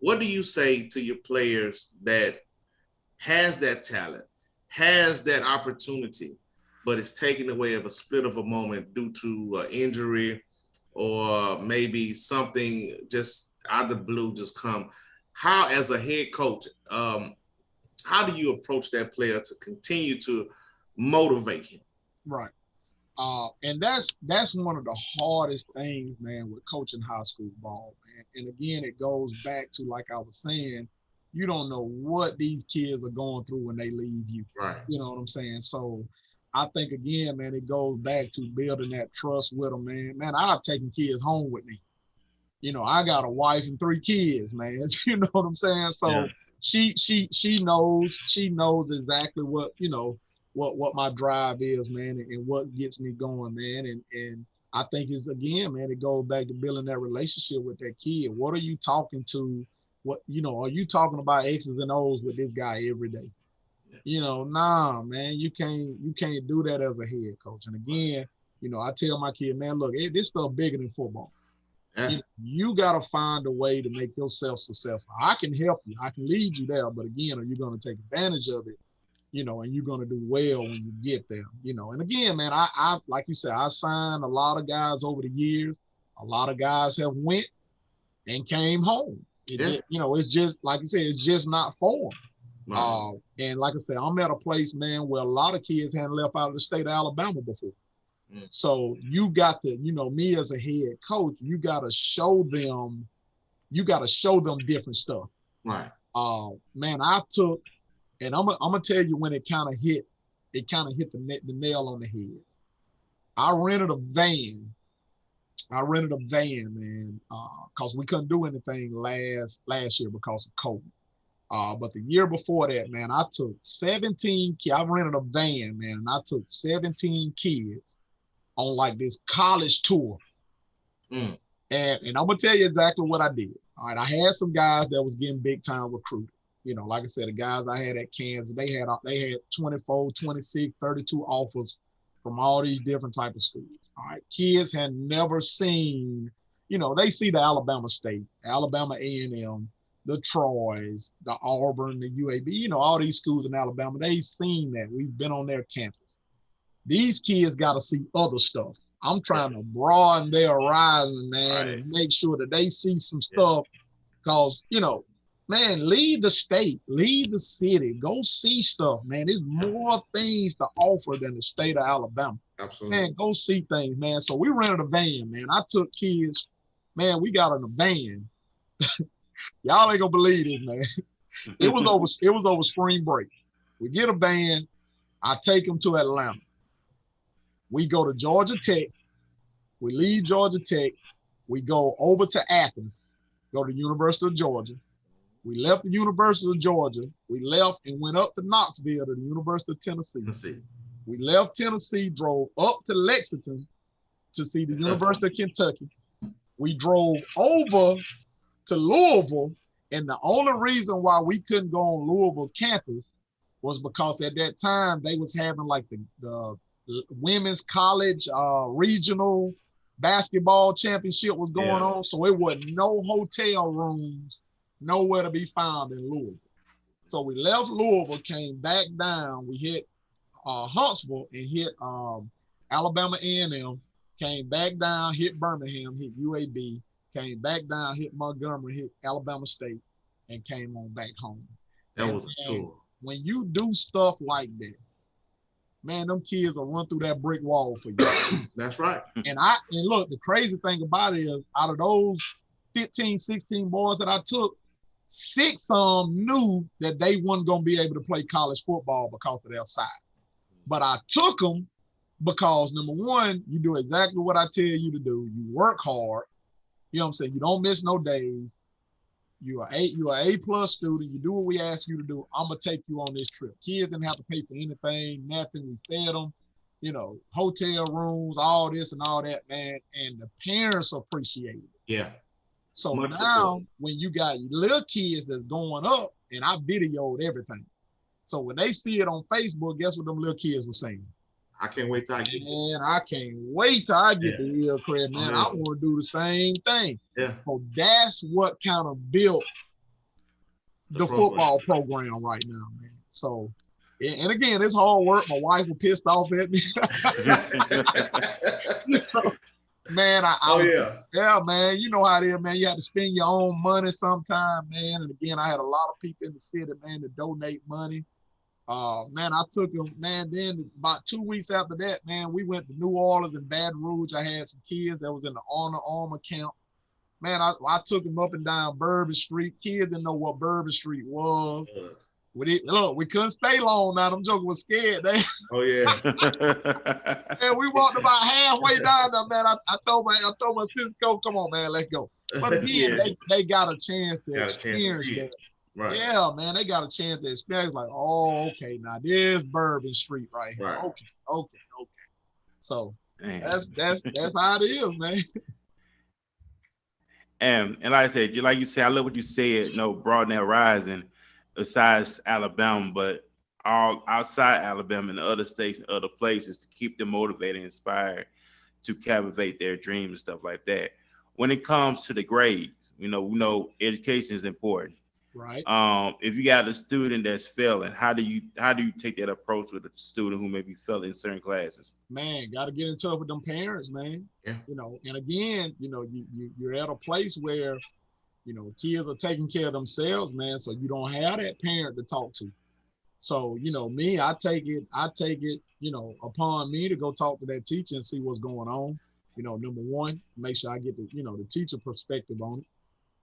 what do you say to your players that has that talent, has that opportunity, but is taken away of a split of a moment due to injury or maybe something just out of the blue just come? How, as a head coach, how do you approach that player to continue to motivate him? Right. And that's one of the hardest things, man, with coaching high school ball, man. And again, it goes back to, like I was saying, you don't know what these kids are going through when they leave you. Right. You know what I'm saying? So I think, again, man, it goes back to building that trust with them, man. Man, I've taken kids home with me. I got a wife and 3 kids, man. You know what I'm saying? So yeah. She knows exactly what, what my drive is, man, and what gets me going, man. And I think it's, again, man, it goes back to building that relationship with that kid. What are you talking to? What, are you talking about X's and O's with this guy every day? Nah, man, you can't do that as a head coach. And again, I tell my kid, man, look, this stuff bigger than football. Yeah. You got to find a way to make yourself successful. I can help you. I can lead you there. But again, are you going to take advantage of it? And you're going to do well when you get there, And again, man, I like you said, I signed a lot of guys over the years. A lot of guys have went and came home. It's just, like you said, it's just not for them. Right. And like I said, I'm at a place, man, where a lot of kids hadn't left out of the state of Alabama before. So you got to, me as a head coach, you got to show them different stuff. Right. Man, I took, and I'm gonna tell you when it kind of hit the nail on the head. I rented a van, man, because we couldn't do anything last year because of COVID. But the year before that, man, I took 17 kids. I rented a van, man, and I took 17 kids on like this college tour. And I'm gonna tell you exactly what I did. All right, I had some guys that was getting big time recruited. Like I said, the guys I had at Kansas, they had 24, 26, 32 offers from all these different type of schools. All right, kids had never seen, they see the Alabama State, Alabama A&M, the Troys, the Auburn, the UAB, all these schools in Alabama, they've seen that. We've been on their campus. These kids got to see other stuff. I'm trying to broaden their horizon, man, right, and make sure that they see some stuff because, man, leave the state, leave the city, go see stuff, man. There's more things to offer than the state of Alabama. Absolutely. Man, go see things, man. So we rented a van, man. I took kids, man, we got in a van. Y'all ain't gonna believe this, man. It was over spring break. We get a band. I take them to Atlanta. We go to Georgia Tech. We leave Georgia Tech. We go over to Athens, go to University of Georgia. We left the University of Georgia. We left and went up to Knoxville to the University of Tennessee. We left Tennessee, drove up to Lexington to see the University of Kentucky. We drove over to Louisville, and the only reason why we couldn't go on Louisville campus was because at that time they was having like the women's college regional basketball championship was going on, so it was no hotel rooms nowhere to be found in Louisville. So we left Louisville, came back down. We hit Huntsville and hit Alabama A&M, came back down, hit Birmingham, hit UAB, came back down, hit Montgomery, hit Alabama State, and came on back home. That was a tour. When you do stuff like that, man, them kids will run through that brick wall for you. That's right. And look, the crazy thing about it is out of those 15, 16 boys that I took, 6 of them knew that they weren't going to be able to play college football because of their size. But I took them because, number one, you do exactly what I tell you to do. You work hard. You know what I'm saying? You don't miss no days. You're an A+ student. You do what we ask you to do. I'm going to take you on this trip. Kids didn't have to pay for anything, nothing. We fed them, you know, hotel rooms, all this and all that, man. And the parents appreciate it. Yeah. So now when you got little kids that's going up, and I videoed everything. So when they see it on Facebook, guess what them little kids were saying? I can't wait till I get there. Man, I can't wait till I get the real credit, man. I want to do the same thing. Yeah. So that's what kind of built the football program right now, man. So, and again, it's hard work. My wife was pissed off at me. You know, man, yeah, man. You know how it is, man. You have to spend your own money sometime, man. And again, I had a lot of people in the city, man, to donate money. Man, I took them, man, then about 2 weeks after that, man, we went to New Orleans and Baton Rouge. I had some kids that was in the Honor Armor camp. Man, I took them up and down Bourbon Street. Kids didn't know what Bourbon Street was. Look, we couldn't stay long now. Them jokers was scared. Oh, yeah. And we walked about halfway down there, man. I told my sister, come on, man, let's go. But again, they got a chance to experience that. Right. Yeah, man, they got a chance to experience like, oh, okay, now this Bourbon Street right here. Right. Okay. So that's how it is, man. And like I said, like you said, I love what you said, broaden that horizon besides Alabama, but all outside Alabama and the other states and other places to keep them motivated and inspired to captivate their dreams and stuff like that. When it comes to the grades, we know education is important. Right. If you got a student that's failing, how do you take that approach with a student who may be failing in certain classes? Man, got to get in touch with them parents, man. Yeah. And again, you're at a place where, kids are taking care of themselves, man. So you don't have that parent to talk to. So, me, I take it, upon me to go talk to that teacher and see what's going on. Number one, make sure I get the teacher perspective on it.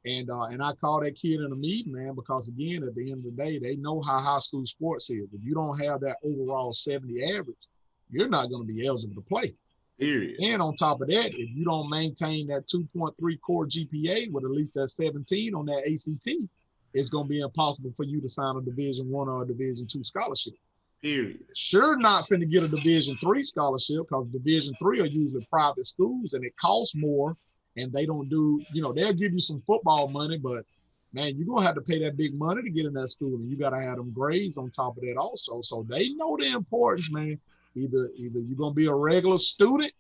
And I call that kid in a meeting, man, because again, at the end of the day, they know how high school sports is. If you don't have that overall 70 average, you're not going to be eligible to play. Period. And on top of that, if you don't maintain that 2.3 core GPA with at least that 17 on that ACT, it's going to be impossible for you to sign a Division I or a Division II scholarship. Period. Sure, not finna get a Division III scholarship because Division III are usually private schools and it costs more. And they don't do, they'll give you some football money, but man, you're going to have to pay that big money to get in that school. And you got to have them grades on top of that also. So they know the importance, man. Either you're going to be a regular student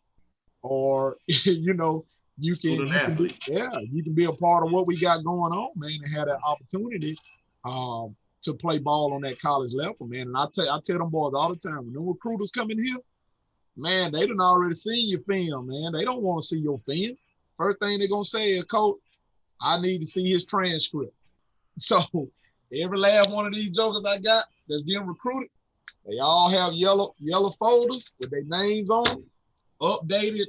or, you can be a part of what we got going on, man, and have that opportunity to play ball on that college level, man. And I tell them boys all the time, when them recruiters come in here, man, they done already seen your film, man. They don't want to see your film. First thing they're going to say is, Coach, I need to see his transcript. So every last one of these jokers I got that's getting recruited, they all have yellow folders with their names on them, updated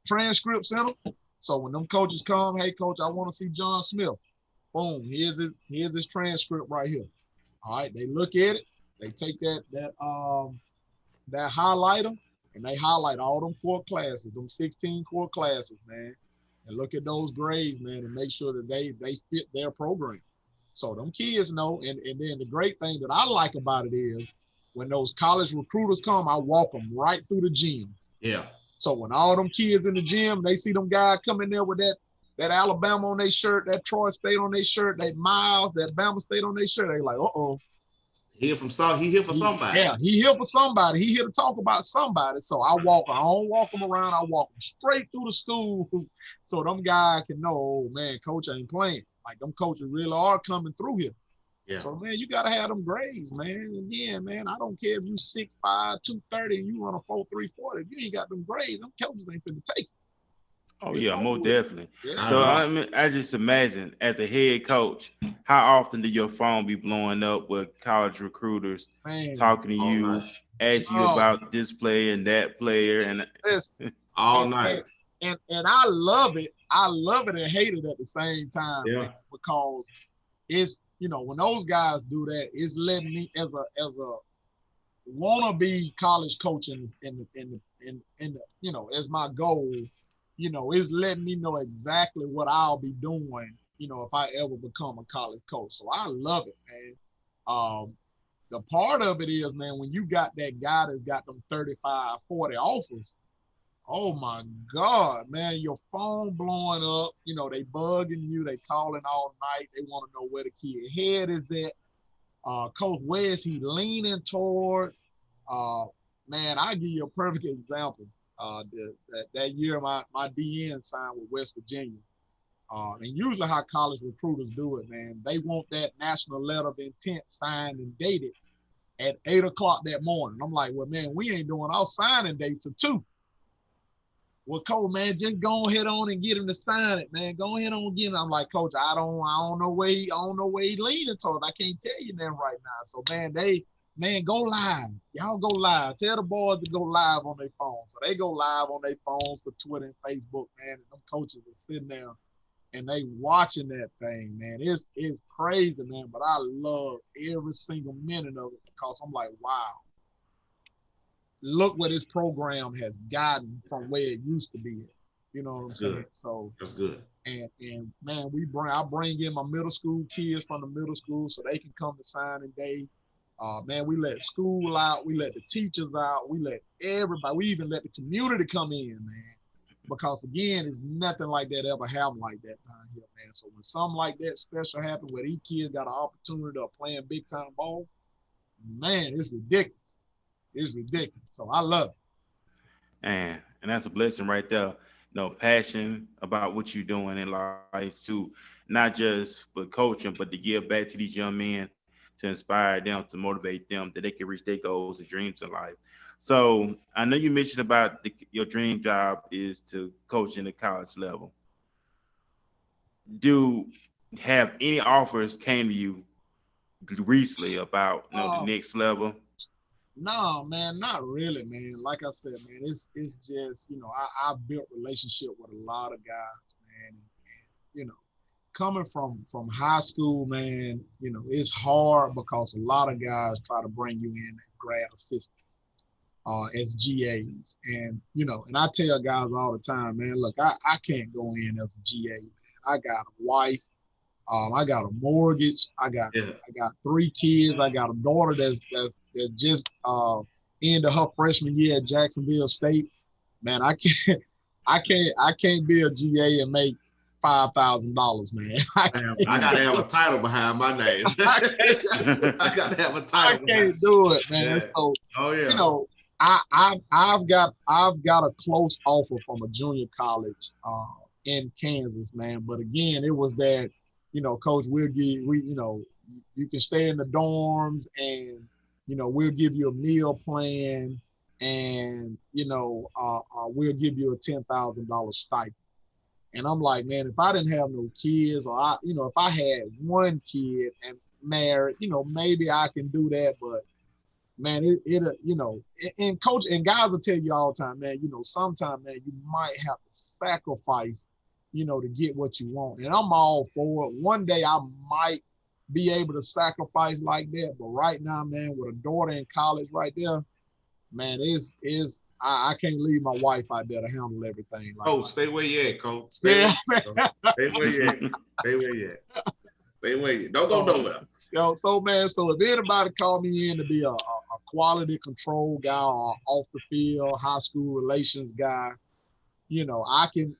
transcripts in them. So when them coaches come, hey, Coach, I want to see John Smith. Boom, here's his transcript right here. All right, they look at it, they take that highlighter, and they highlight all them core classes, them 16 core classes, man. And look at those grades, man, and make sure that they fit their program. So them kids know, and then the great thing that I like about it is when those college recruiters come, I walk them right through the gym. Yeah. So when all them kids in the gym, they see them guys come in there with that Alabama on their shirt, that Troy State on their shirt, that Miles, that Bama State on their shirt, they like, uh-oh. He here for somebody. Yeah, he here for somebody. He here to talk about somebody. So I don't walk them around. I walk them straight through the school so them guys can know, oh, man, coach ain't playing. Like, them coaches really are coming through here. Yeah. So, man, you got to have them grades, man. And yeah, man, I don't care if you 6'5", 230, and you run a 4.3 40. If you ain't got them grades, them coaches ain't finna take it. Oh, yeah, most definitely. Yeah. So, I mean, I just imagine, as a head coach, how often do your phone be blowing up with college recruiters talking to you, asking you about this player and that player, and all night. And I love it. I love it and hate it at the same time. Yeah. Because it's, when those guys do that, it's letting me as a wannabe college coach in the as my goal, it's letting me know exactly what I'll be doing, if I ever become a college coach. So I love it, man. The part of it is, man, when you got that guy that's got them 35, 40 offers, oh my God, man, your phone blowing up, they bugging you, they calling all night, they want to know where the kid head is at. Coach, where is he leaning towards? Man, I give you a perfect example. That year my DN signed with West Virginia. And usually how college recruiters do it, man, they want that national letter of intent signed and dated at 8 o'clock that morning. I'm like, well, man, we ain't doing our signing date till 2. Well, Coach, man, just go ahead on and get him to sign it, man. Go ahead on and get him. I'm like, Coach, I don't know where he leaning towards. I can't tell you that right now. So, man, go live. Y'all go live. Tell the boys to go live on their phones. So they go live on their phones for Twitter and Facebook, man. And them coaches are sitting there and they watching that thing, man. It's crazy, man. But I love every single minute of it because I'm like, wow. Look what this program has gotten from where it used to be. You know what I'm saying? So that's good. And man, I bring in my middle school kids from the middle school so they can come to signing day. Man, we let school out, we let the teachers out, we let everybody, we even let the community come in, man. Because again, there's nothing like that ever happened like that down here, man. So when something like that special happened where these kids got an opportunity of playing big time ball, man, it's ridiculous. It's ridiculous. So I love it. And that's a blessing right there. Passion about what you're doing in life too, not just for coaching, but to give back to these young men, to inspire them, to motivate them that they can reach their goals and dreams in life. So I know you mentioned about your dream job is to coach in the college level. Do have any offers came to you recently about the next level? No, man, not really, man. Like I said, man, it's just, I've built relationship with a lot of guys, man. And coming from high school, man, it's hard because a lot of guys try to bring you in as grad assistants, as GAs. And, and I tell guys all the time, man, look, I can't go in as a GA, man. I got a wife. I got a mortgage. I got 3 kids. I got a daughter that's just ended her freshman year at Jacksonville State. Man, I can't be a GA and make $5,000, man. I gotta have a title behind my name. I gotta have a title. I can't do it, man. Yeah. So, I've got a close offer from a junior college in Kansas, man. But again, it was that, Coach, you can stay in the dorms and, we'll give you a meal plan and, we'll give you a $10,000 stipend. And I'm like, man, if I didn't have no kids or if I had one kid and married, maybe I can do that. But man, and coach and guys will tell you all the time, man, sometimes, man, you might have to sacrifice to get what you want. And I'm all for it. One day I might be able to sacrifice like that. But right now, man, with a daughter in college right there, man, I can't leave my wife out there to handle everything. Like, Coach, stay where you at, Coach. Stay where you at. Stay where you at. Stay where you at. Stay where you at. Don't go nowhere. So man, so if anybody call me in to be a quality control guy or off the field, high school relations guy, I can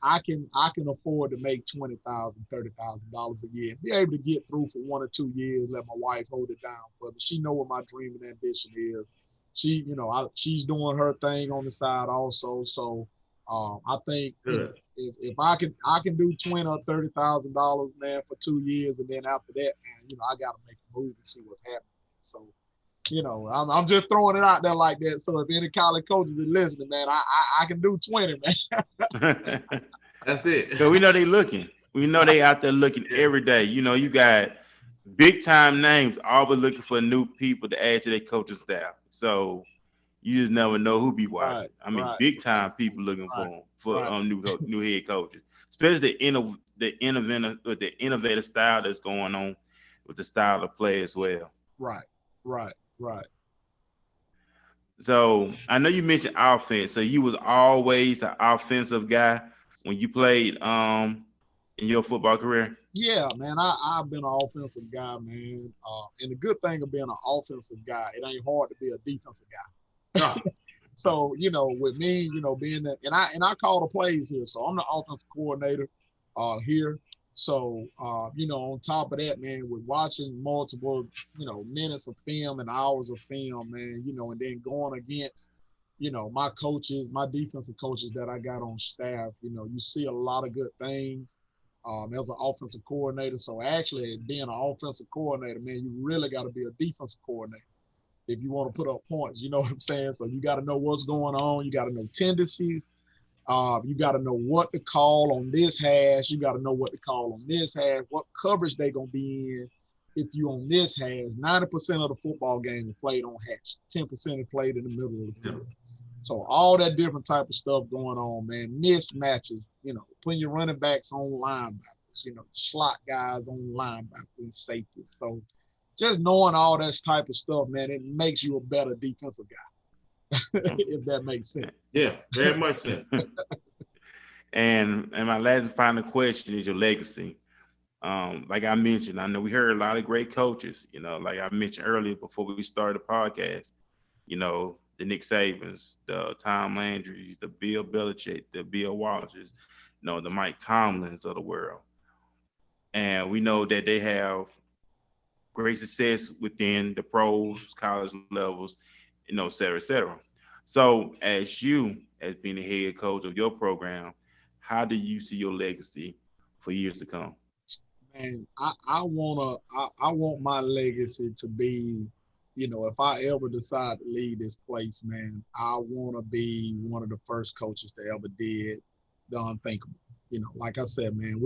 afford to make $20,000, $30,000 a year. Be able to get through for 1 or 2 years, let my wife hold it down for me. She know what my dream and ambition is. She's doing her thing on the side also. So I think if I can do $20,000 or $30,000, man, for 2 years, and then after that, man, I got to make a move and see what's happening. So, I'm just throwing it out there like that. So if any college coaches are listening, man, I can do 20, man. That's it. So we know they looking. We know they out there looking every day. You got big time names always looking for new people to add to their coaching staff. So you just never know who be watching. Big time people looking for new head coaches, especially the innovative style that's going on with the style of play as well. Right. So I know you mentioned offense. So you was always an offensive guy when you played in your football career? Yeah, man, I've been an offensive guy, man. And the good thing of being an offensive guy, it ain't hard to be a defensive guy. No. So, with me, being that, and I call the plays here. So I'm the offensive coordinator here. So, on top of that, man, with watching multiple, minutes of film and hours of film, man, and then going against, my coaches, my defensive coaches that I got on staff, you see a lot of good things as an offensive coordinator. So actually being an offensive coordinator, man, you really got to be a defensive coordinator if you want to put up points, you know what I'm saying? So you got to know what's going on. You got to know tendencies. You got to know what to call on this hash. You got to know what to call on this hash, what coverage they going to be in if you on this hash. 90% of the football game is played on hash. 10% is played in the middle of the field. So all that different type of stuff going on, man. Mismatches, putting your running backs on linebackers, slot guys on linebackers and safeties. So just knowing all that type of stuff, man, it makes you a better defensive guy, if that makes sense. Yeah, very much sense. And my last and final question is your legacy. Like I mentioned, I know we heard a lot of great coaches, like I mentioned earlier before we started the podcast, the Nick Sabans, the Tom Landrys, the Bill Belichick, the Bill Walsh's, the Mike Tomlins of the world. And we know that they have great success within the pros, college levels, et cetera, et cetera. So as being the head coach of your program, how do you see your legacy for years to come? Man, I want my legacy to be, if I ever decide to leave this place, man, I want to be one of the first coaches that ever did the unthinkable. Like I said, man,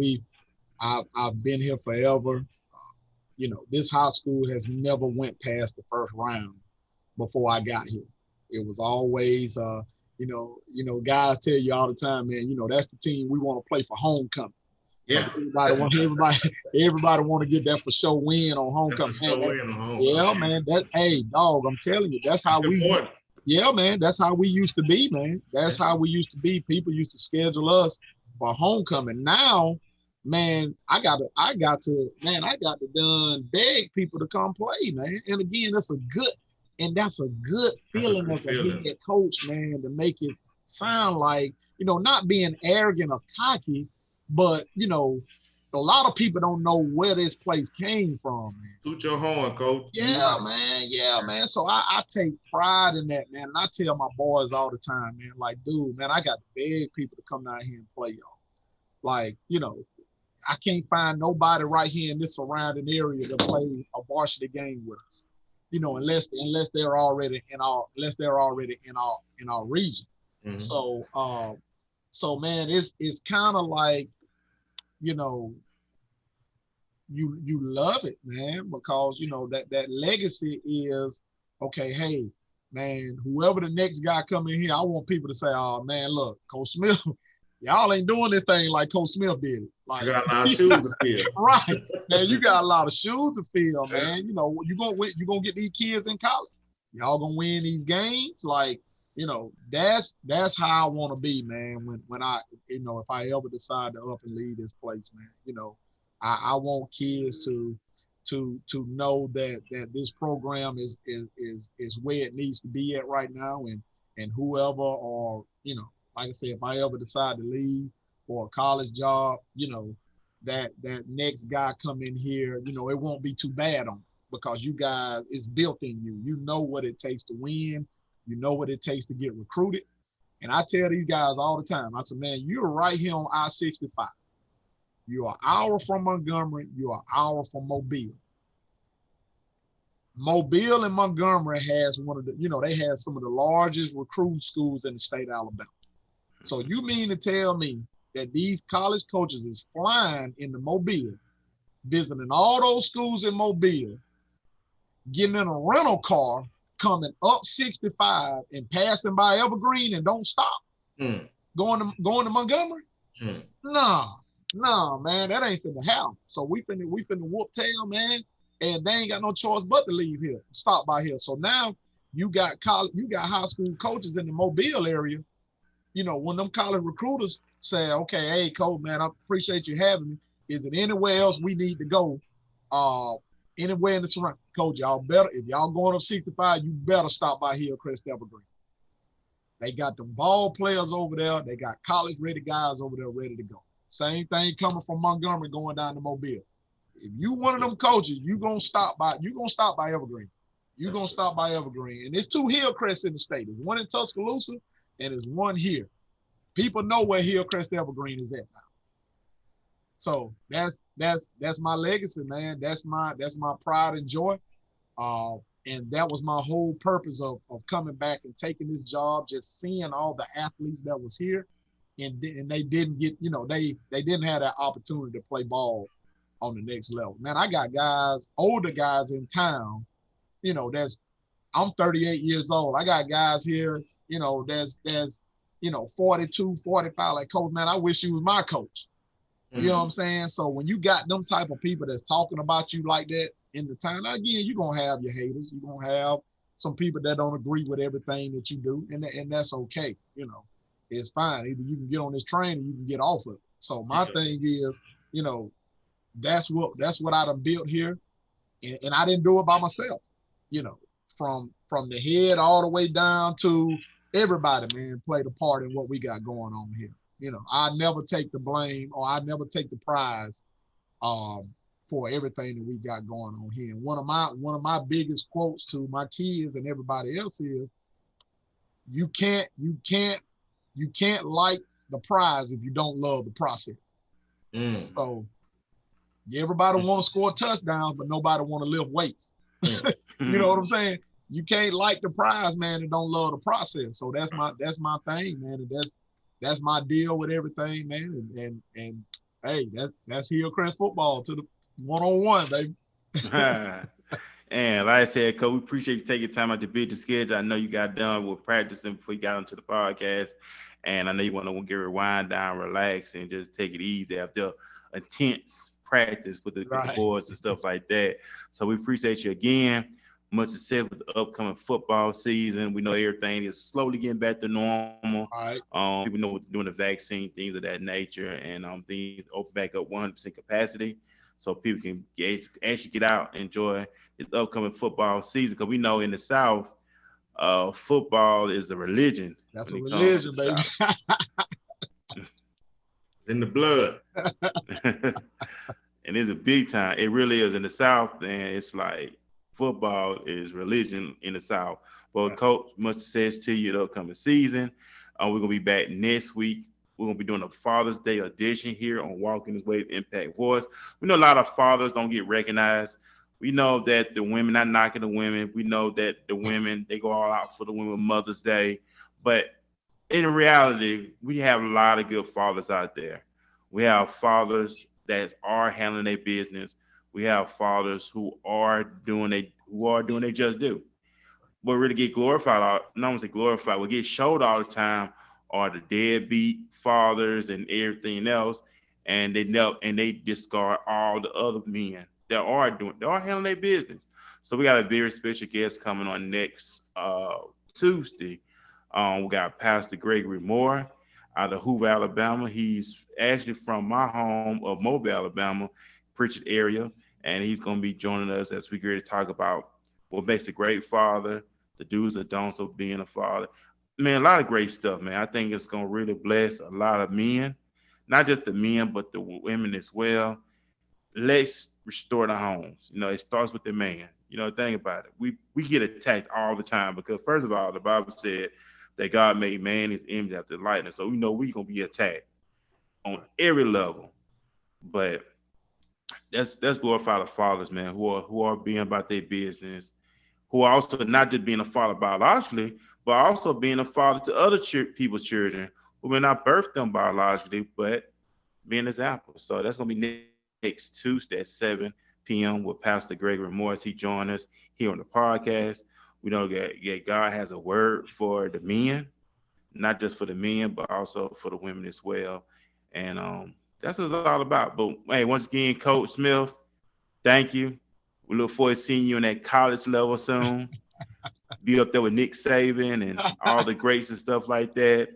I've been here forever. This high school has never went past the first round before I got here. It was always, guys tell you all the time, man, that's the team we want to play for homecoming. Yeah. Everybody want to get that for sure win on homecoming. Yeah, man. Hey, dog, I'm telling you, that's how yeah, man, that's how we used to be, man. That's how we used to be. People used to schedule us for homecoming. Now, man, I got to done beg people to come play, man. And again, that's a good feeling as a head coach, man, to make it sound like, not being arrogant or cocky, but, a lot of people don't know where this place came from, man. Toot your horn, coach. Yeah, man. Yeah, man. So I take pride in that, man. And I tell my boys all the time, man, like, dude, man, I got to beg people to come down here and play y'all. Like, I can't find nobody right here in this surrounding area to play a varsity game with us, unless they're already in our region. Mm-hmm. So man, it's kind of like, you love it, man, because that legacy is okay. Hey, man, whoever the next guy come in here, I want people to say, "Oh man, look, Coach Smith, Y'all ain't doing this thing like Coach Smith did it. I Like, got a lot of shoes to fill. right, man, you got a lot of shoes to fill, Yeah. man. You know, you gonna win, you gonna get these kids in college. Y'all gonna win these games. Like, you know, that's how I want to be, man. When I, you know, if I ever decide to up and leave this place, man, you know, I want kids to know that this program is where it needs to be at right now, and whoever, or you know, like I said, if I ever decide to leave for a college job, you know, that next guy come in here, you know, it won't be too bad on, because you guys, it's built in you. You know what it takes to win. You know what it takes to get recruited. And I tell these guys all the time, I said, man, you're right here on I-65. You're an hour from Montgomery. You're an hour from Mobile. Mobile and Montgomery has one of the, you know, they have some of the largest recruiting schools in the state of Alabama. So you mean to tell me that these college coaches is flying into Mobile, visiting all those schools in Mobile, getting in a rental car, coming up 65 and passing by Evergreen and don't stop, going to Montgomery? No, man, that ain't finna happen. So we finna whoop tail, man, and they ain't got no choice but to leave here, stop by here. So now you got high school coaches in the Mobile area. You know, when them college recruiters say, okay, hey, coach, man, I appreciate you having me. Is it anywhere else we need to go? Anywhere in the surround? Coach, y'all better, if y'all going up 65, you better stop by Hillcrest Evergreen. They got them ball players over there. They got college-ready guys over there ready to go. Same thing coming from Montgomery going down to Mobile. If you one of them coaches, you gonna stop by Evergreen. You're gonna stop by Evergreen. And there's two Hillcrests in the state. There's one in Tuscaloosa and there's one here. People know where Hillcrest Evergreen is at now. So that's my legacy, man. That's my pride and joy. And that was my whole purpose of coming back and taking this job, just seeing all the athletes that was here, and they didn't get, you know, they didn't have that opportunity to play ball on the next level. Man, I got guys, older guys in town, you know, I'm 38 years old. I got guys here, you know, that's you know, 42, 45, like, coach, man, I wish you was my coach. You know what I'm saying? So when you got them type of people that's talking about you like that in the town, again, you're going to have your haters. You're going to have some people that don't agree with everything that you do, and that's okay. You know, it's fine. Either you can get on this train or you can get off of it. So my thing is, you know, that's what I done built here, and I didn't do it by myself. You know, from the head all the way down to everybody, man, played a part in what we got going on here. You know, I never take the blame, or I never take the prize for everything that we got going on here. And one of my biggest quotes to my kids and everybody else is, you can't like the prize if you don't love the process. So everybody want to score touchdowns, but nobody want to lift weights. You know what I'm saying? You can't like the prize, man, and don't love the process. So that's my thing, man, and that's my deal with everything, man. And hey, that's Hillcrest football to the one-on-one, baby. And like I said, Coach, we appreciate you taking time out to busy schedule. I know you got done with practicing before you got onto the podcast, and I know you want to get wind down, relax, and just take it easy after intense practice with the boards and stuff like that. So we appreciate you again. Much success with the upcoming football season. We know everything is slowly getting back to normal. People know doing the vaccine, things of that nature, and things open back up 100% capacity, so people can actually get out and enjoy this upcoming football season. Because we know in the South, football is a religion. That's a religion, baby. It's in the blood. And it's a big time. It really is in the South, and it's like football is religion in the South. Well, Coach, much success to you the upcoming season. We're going to be back next week. We're going to be doing a Father's Day edition here on Walking This Way with Impact Voice. We know a lot of fathers don't get recognized. We know that the women, not knocking the women, we know that the women, they go all out for the women Mother's Day. But in reality, we have a lot of good fathers out there. We have fathers that are handling their business. We have fathers who are doing their just due. But really get glorified, not only glorified, we get showed all the time are the deadbeat fathers and everything else, and they know and they discard all the other men that are handling their business. So we got a very special guest coming on next Tuesday. We got Pastor Gregory Moore out of Hoover, Alabama. He's actually from my home of Mobile, Alabama, Pritchard area, and he's going to be joining us as we get to talk about what makes a great father, the do's and don'ts of being a father. Man, a lot of great stuff, man. I think it's going to really bless a lot of men, not just the men, but the women as well. Let's restore the homes. You know, it starts with the man. You know, think about it. We get attacked all the time because first of all, the Bible said that God made man his image after the likeness. So we know we're gonna be attacked on every level. But that's glorify the fathers, man, who are being about their business, who are also not just being a father biologically, but also being a father to other people's children who may not birth them biologically, but being examples. So that's gonna be next Tuesday at 7 p.m. with Pastor Gregory Morris. He joined us here on the podcast. We know that God has a word for the men, not just for the men, but also for the women as well. And that's what it's all about. But hey, once again, Coach Smith, thank you. We look forward to seeing you in that college level soon. Be up there with Nick Saban and all the greats and stuff like that.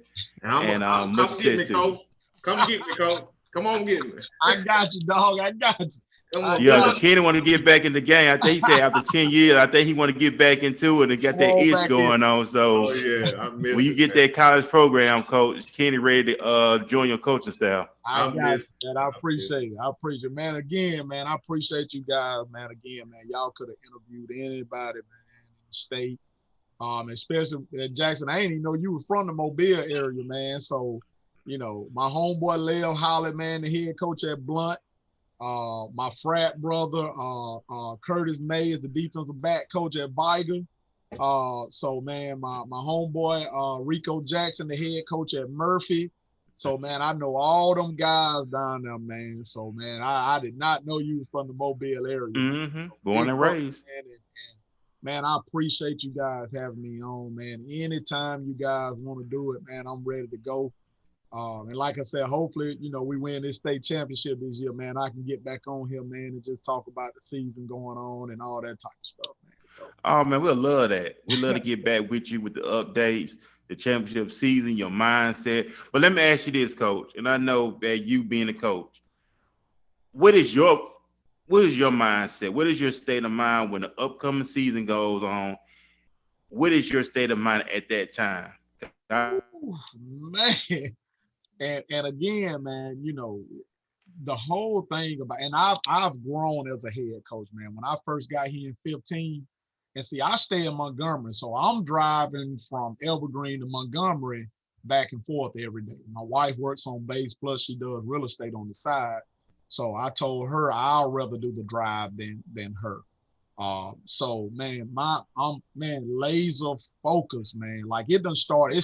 And And come much get me, success to Coach. you. Come get me, Coach. Come on, get me. I got you, dog. I got you. Come on, Yeah, come because on. Kenny want to get back in the game. I think he said after 10 years, I think he want to get back into it and get Come that on itch back in. going on. So Oh yeah, I miss when you it, get man. that college program, Coach, Kenny ready to join your coaching staff. I I got miss it, man. I appreciate it. I appreciate it. Man, again, man, I appreciate you guys, man. Again, man, y'all could have interviewed anybody, man, in the state. Especially Jackson. I ain't even know you were from the Mobile area, man. So, my homeboy Leo Holly, man, the head coach at Blunt. My frat brother, Curtis May is the defensive back coach at Viger. So man, my homeboy Rico Jackson, the head coach at Murphy. So man, I know all them guys down there, man. So man, I did not know you was from the Mobile area, man. Mm-hmm. So Born big and up, raised. man, and man, I appreciate you guys having me on, man. Anytime you guys want to do it, man, I'm ready to go. And like I said, hopefully, we win this state championship this year, man. I can get back on here, man, and just talk about the season going on and all that type of stuff, man. So. Oh man, we'll love that. We love to get back with you with the updates, the championship season, your mindset. But let me ask you this, Coach, and I know that you being a coach, what is your what is your mindset? What is your state of mind when the upcoming season goes on? What is your state of mind at that time? Ooh, man. And again, man, the whole thing about, and I've grown as a head coach, man. When I first got here in 15, and see, I stay in Montgomery, so I'm driving from Evergreen to Montgomery back and forth every day. My wife works on base, plus she does real estate on the side. So I told her I'll rather do the drive than her. So man, I'm man laser focused, man. Like it done started.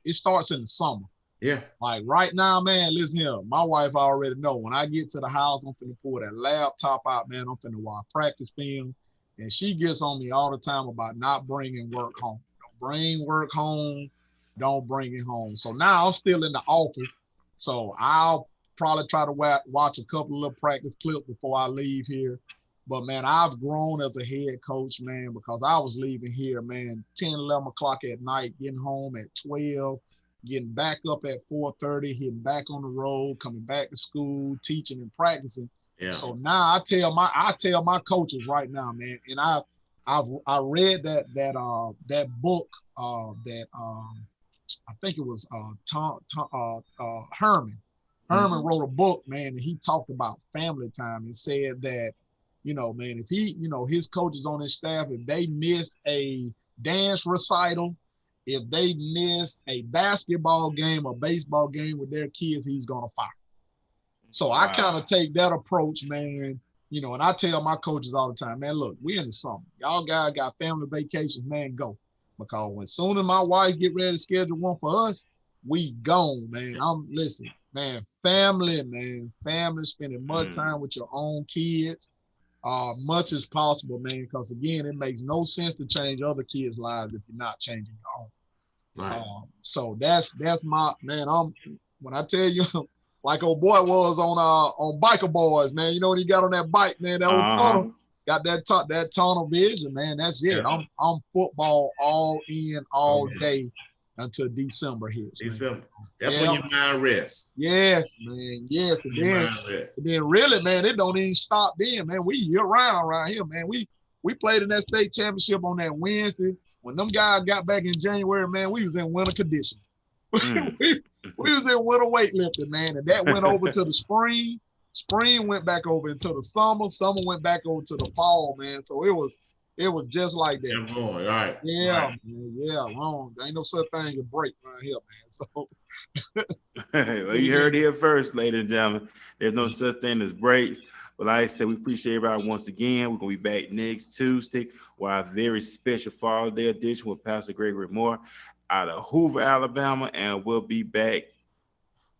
It starts in the summer. Yeah. Like right now, man, listen here. My wife already know when I get to the house, I'm finna pull that laptop out, man. I'm finna watch practice film. And she gets on me all the time about not bringing work home. Don't bring work home. Don't bring it home. So now I'm still in the office. So I'll probably try to watch a couple of little practice clips before I leave here. But, man, I've grown as a head coach, man, because I was leaving here, man, 10, 11 o'clock at night, getting home at 12, getting back up at 4:30, hitting back on the road, coming back to school, teaching and practicing. Yeah. So now I tell my coaches right now, man, and I read that book that I think it was Herman. Herman wrote a book, man, and he talked about family time and said that, man, if he, his coaches on his staff, if they miss a dance recital, if they miss a basketball game or baseball game with their kids, he's going to fire. So I kind of take that approach, man, and I tell my coaches all the time, man, look, we in the summer. Y'all guys got family vacations, man, go. Because when soon as my wife get ready to schedule one for us, we gone, man. Listen, man, family, spending much time with your own kids, much as possible, man, because again, it makes no sense to change other kids' lives if you're not changing your own. Right. So that's my man. When I tell you, like old boy was on Biker Boys, man. You know when he got on that bike, man, that old tunnel, got that tunnel vision, man. That's it. Yeah. I'm football all in all Okay. day until December hits. December. Man. That's when your mind rests. Yes, man. Yes, and Your then mind rests. really, man, it don't even stop then, man. We year round around here, man. We played in that state championship on that Wednesday. When them guys got back in January, man, we was in winter condition. we was in winter weightlifting, man, and that went over to the spring. Spring went back over into the summer. Summer went back over to the fall, man. So it was just like that. I'm going, right. Yeah, right. man, yeah, wrong. There ain't no such thing as break around here, man. So well, you heard it here first, ladies and gentlemen. There's no such thing as breaks. But like I said, we appreciate everybody once again. We're going to be back next Tuesday with our very special Father's Day edition with Pastor Gregory Moore out of Hoover, Alabama. And we'll be back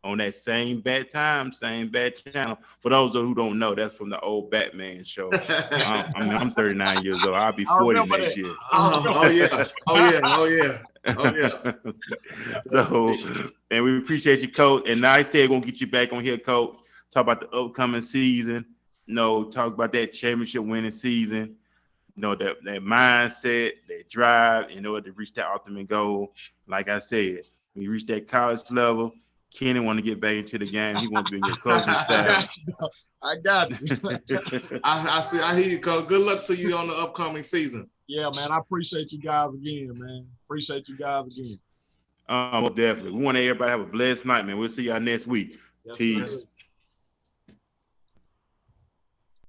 on that same bad time, same bad channel. For those who don't know, that's from the old Batman show. I'm 39 years old. I'll be 40 next year. Oh yeah. So, and we appreciate you, Coach. And I said, we're going to get you back on here, Coach. Talk about the upcoming season. Talk about that championship winning season. That mindset, that drive in order to reach that ultimate goal. Like I said, when you reach that college level, Kenny want to get back into the game. He want to be in your coaching staff. I got you. I hear you, Coach. Good luck to you on the upcoming season. Yeah, man. I appreciate you guys again, man. Appreciate you guys again. Well, definitely. We want everybody to have a blessed night, man. We'll see y'all next week. Yes, Peace. sir.